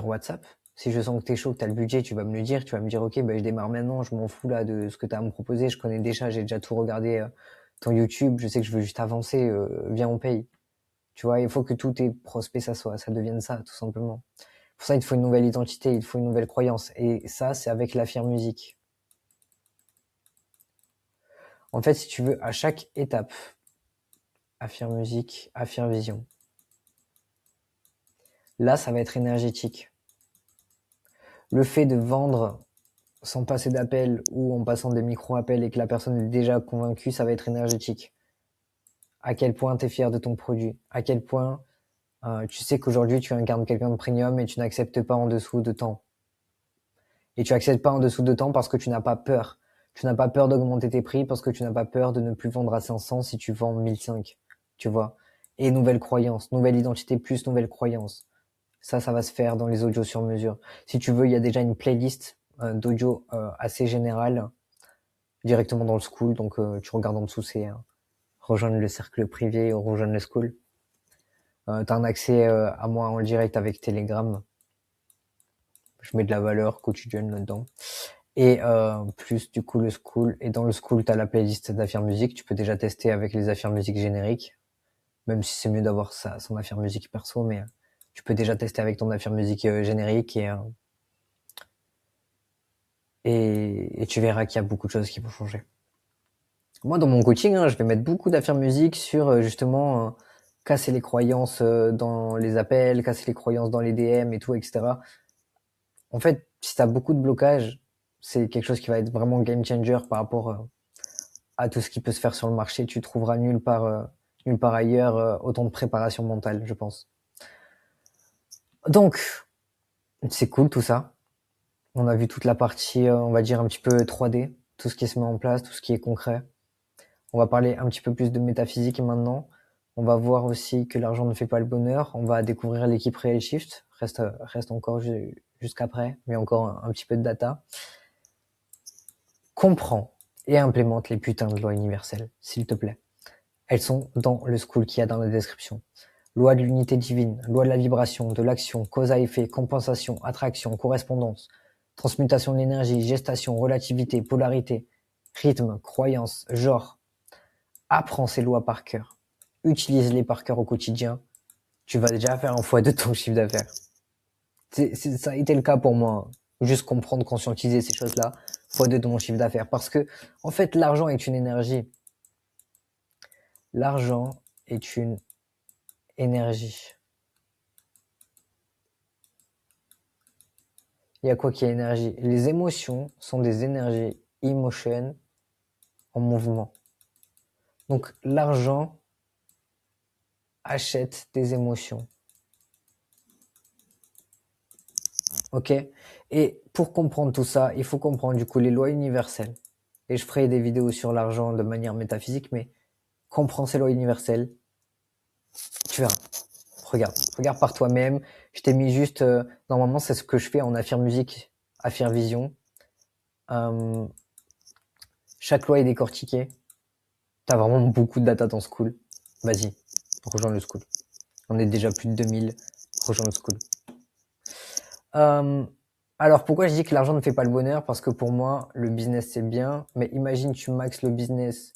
WhatsApp. Si je sens que t'es chaud, que t'as le budget, tu vas me le dire. Tu vas me dire, ok, je démarre maintenant, je m'en fous là de ce que t'as à me proposer. Je connais déjà, j'ai déjà tout regardé ton YouTube. Je sais que je veux juste avancer. Viens, on paye. Tu vois, il faut que tous tes prospects, ça devienne ça, tout simplement. Pour ça, il te faut une nouvelle identité, il te faut une nouvelle croyance. Et ça, c'est avec l'Affirme Musique. En fait, si tu veux, à chaque étape, Affirme Musique, Affirme Vision. Là, ça va être énergétique. Le fait de vendre sans passer d'appel ou en passant des micro-appels et que la personne est déjà convaincue, ça va être énergétique. À quel point tu es fier de ton produit. À quel point tu sais qu'aujourd'hui, tu incarnes quelqu'un de premium et tu n'acceptes pas en dessous de temps. Et tu n'acceptes pas en dessous de temps parce que tu n'as pas peur. Tu n'as pas peur d'augmenter tes prix parce que tu n'as pas peur de ne plus vendre à 500 si tu vends 1005. Tu vois. Et nouvelle croyance, nouvelle identité plus nouvelle croyance. Ça va se faire dans les audios sur mesure. Si tu veux, il y a déjà une playlist d'audio assez générale directement dans le school. Donc, tu regardes en dessous, c'est rejoindre le cercle privé ou rejoindre le school. Tu as un accès à moi en direct avec Telegram. Je mets de la valeur quotidienne là-dedans. Et plus du coup le school. Et dans le school, tu as la playlist d'Affirme Musique. Tu peux déjà tester avec les Affirme Musique génériques. Même si c'est mieux d'avoir son Affirme Musique perso, mais tu peux déjà tester avec ton Affirme Musique générique et tu verras qu'il y a beaucoup de choses qui vont changer. Moi, dans mon coaching, je vais mettre beaucoup d'Affirme Musique sur justement casser les croyances dans les appels, casser les croyances dans les DM et tout, etc. En fait, si tu as beaucoup de blocages, c'est quelque chose qui va être vraiment game changer par rapport à tout ce qui peut se faire sur le marché. Tu trouveras nulle part ailleurs autant de préparation mentale, je pense. Donc, c'est cool tout ça. On a vu toute la partie, on va dire un petit peu 3D, tout ce qui se met en place, tout ce qui est concret. On va parler un petit peu plus de métaphysique maintenant. On va voir aussi que l'argent ne fait pas le bonheur. On va découvrir l'équipe Real Shift. Reste encore jusqu'après, mais encore un petit peu de data. Comprends et implémente les putains de lois universelles, s'il te plaît. Elles sont dans le school qu'il y a dans la description. Loi de l'unité divine, loi de la vibration, de l'action, cause à effet, compensation, attraction, correspondance, transmutation de l'énergie, gestation, relativité, polarité, rythme, croyance, genre. Apprends ces lois par cœur. Utilise-les par cœur au quotidien. Tu vas déjà faire un fois de ton chiffre d'affaires. Ça a été le cas pour moi. Juste comprendre, conscientiser ces choses-là, fois deux de mon chiffre d'affaires. Parce que, en fait, l'argent est une énergie. L'argent est une énergie. Il y a quoi qui est énergie? Les émotions sont des énergies emotion en mouvement. Donc, l'argent achète des émotions. Ok? Et pour comprendre tout ça, il faut comprendre du coup les lois universelles. Et je ferai des vidéos sur l'argent de manière métaphysique, mais comprends ces lois universelles. Tu verras. Regarde par toi-même. Je t'ai mis juste, normalement c'est ce que je fais en Affirme Musique, Affirme Vision. Chaque loi est décortiquée. T'as vraiment beaucoup de data dans ce school. Vas-y, rejoins le school. On est déjà plus de 2000. Rejoins le school. Alors pourquoi je dis que l'argent ne fait pas le bonheur? Parce que pour moi, le business c'est bien, mais imagine tu maxes le business,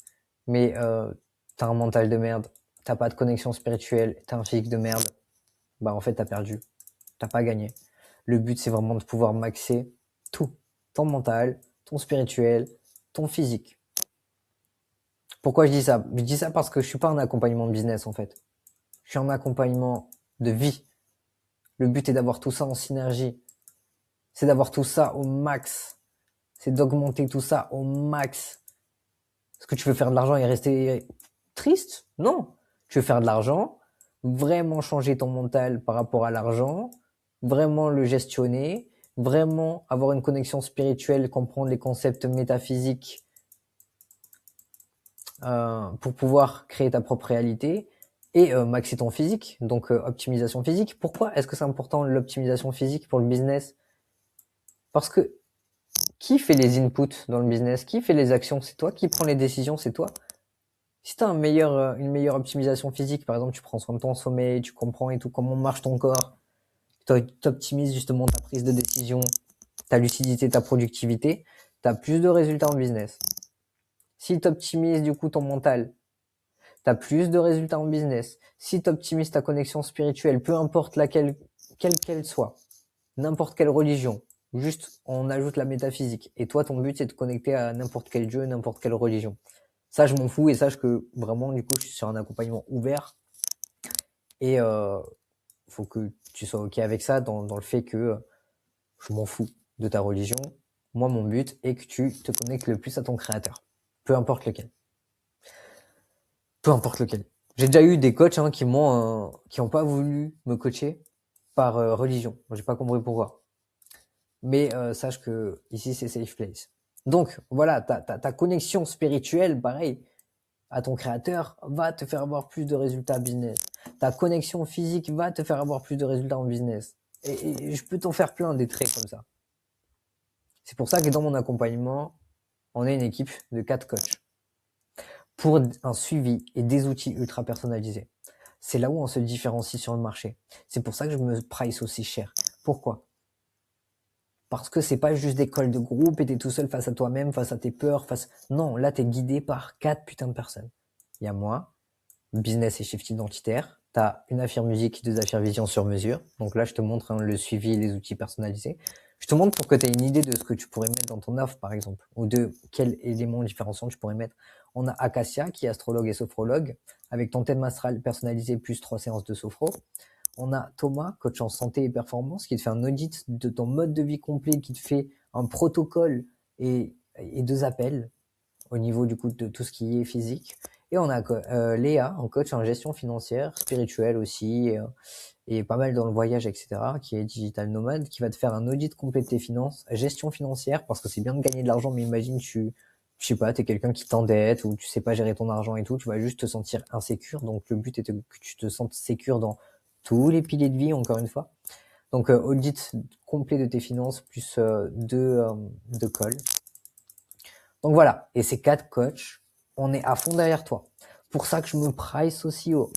mais t'as un mental de merde, t'as pas de connexion spirituelle, t'as un physique de merde, bah en fait t'as perdu, t'as pas gagné. Le but c'est vraiment de pouvoir maxer tout, ton mental, ton spirituel, ton physique. Pourquoi je dis ça? Je dis ça parce que je suis pas en accompagnement de business en fait. Je suis en accompagnement de vie. Le but est d'avoir tout ça en synergie. C'est d'avoir tout ça au max. C'est d'augmenter tout ça au max. Est-ce que tu veux faire de l'argent et rester triste? Non. Tu veux faire de l'argent, vraiment changer ton mental par rapport à l'argent, vraiment le gestionner, vraiment avoir une connexion spirituelle, comprendre les concepts métaphysiques pour pouvoir créer ta propre réalité et maxer ton physique, donc optimisation physique. Pourquoi est-ce que c'est important l'optimisation physique pour le business? Parce que qui fait les inputs dans le business? Qui fait les actions? C'est toi. Qui prend les décisions? C'est toi. Si tu as une meilleure optimisation physique, par exemple, tu prends soin de ton sommeil, tu comprends et tout, comment marche ton corps, tu optimises justement ta prise de décision, ta lucidité, ta productivité, tu as plus de résultats en business. Si tu optimises du coup ton mental, tu as plus de résultats en business. Si tu optimises ta connexion spirituelle, peu importe laquelle, quelle qu'elle soit, n'importe quelle religion, juste on ajoute la métaphysique. Et toi, ton but, c'est de te connecter à n'importe quel dieu, n'importe quelle religion. Ça, je m'en fous et sache que vraiment, du coup, je suis sur un accompagnement ouvert et faut que tu sois OK avec ça dans le fait que je m'en fous de ta religion. Moi, mon but est que tu te connectes le plus à ton créateur. Peu importe lequel. Peu importe lequel. J'ai déjà eu des coachs qui ont pas voulu me coacher par religion. J'ai pas compris pourquoi. Mais sache que ici c'est safe place. Donc voilà, ta connexion spirituelle, pareil, à ton créateur, va te faire avoir plus de résultats business. Ta connexion physique va te faire avoir plus de résultats en business. Et je peux t'en faire plein des traits comme ça. C'est pour ça que dans mon accompagnement, on est une équipe de 4 coachs pour un suivi et des outils ultra personnalisés. C'est là où on se différencie sur le marché. C'est pour ça que je me price aussi cher. Pourquoi? Parce que c'est pas juste des calls de groupe et t'es tout seul face à toi-même, face à tes peurs, Non, là t'es guidé par 4 putains de personnes. Il y a moi, business et shift identitaire. T'as une Affirme Musique, 2 Affirme Vision sur mesure. Donc là, je te montre le suivi et les outils personnalisés. Je te montre pour que tu aies une idée de ce que tu pourrais mettre dans ton offre, par exemple, ou de quels éléments différenciants tu pourrais mettre. On a Acacia, qui est astrologue et sophrologue, avec ton thème astral personnalisé plus 3 séances de sophro. On a Thomas, coach en santé et performance, qui te fait un audit de ton mode de vie complet, qui te fait un protocole et 2 appels au niveau du coup de tout ce qui est physique. Et on a Léa, un coach en gestion financière, spirituelle aussi, et pas mal dans le voyage, etc., qui est digital nomade, qui va te faire un audit complet de tes finances, gestion financière, parce que c'est bien de gagner de l'argent, mais imagine je sais pas, t'es quelqu'un qui t'endette ou tu sais pas gérer ton argent et tout, tu vas juste te sentir insécure. Donc le but est que tu te sentes sécure dans tous les piliers de vie, encore une fois. Donc audit complet de tes finances plus deux calls. Donc voilà, et ces 4 coachs, on est à fond derrière toi. Pour ça que je me price aussi haut.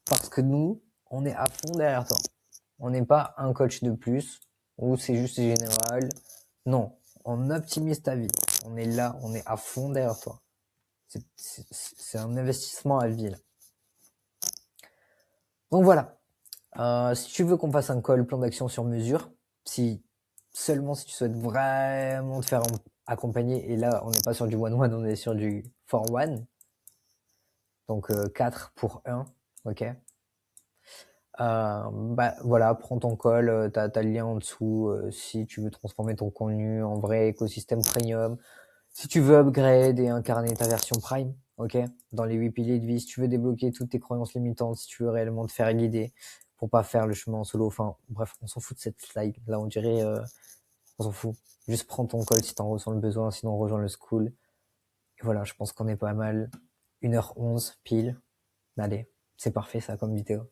Parce que nous, on est à fond derrière toi. On n'est pas un coach de plus, ou c'est juste général. Non, on optimise ta vie. On est là, on est à fond derrière toi. C'est un investissement à vie, là. Donc voilà. Si tu veux qu'on fasse un call plan d'action sur mesure, seulement si tu souhaites vraiment te faire accompagner, et là, on n'est pas sur du one-one, on est sur du 4-1. Donc 4 pour 1, ok. Bah voilà, prends ton call, t'as le lien en dessous si tu veux transformer ton contenu en vrai écosystème premium, si tu veux upgrade et incarner ta version prime, ok, dans les 8 piliers de vie, si tu veux débloquer toutes tes croyances limitantes, si tu veux réellement te faire guider pour pas faire le chemin en solo, enfin bref, on s'en fout de cette slide, là on dirait, on s'en fout, juste prends ton call si t'en ressens le besoin, sinon rejoins le school, et voilà, je pense qu'on est pas mal, 1h11 pile, allez, c'est parfait ça comme vidéo.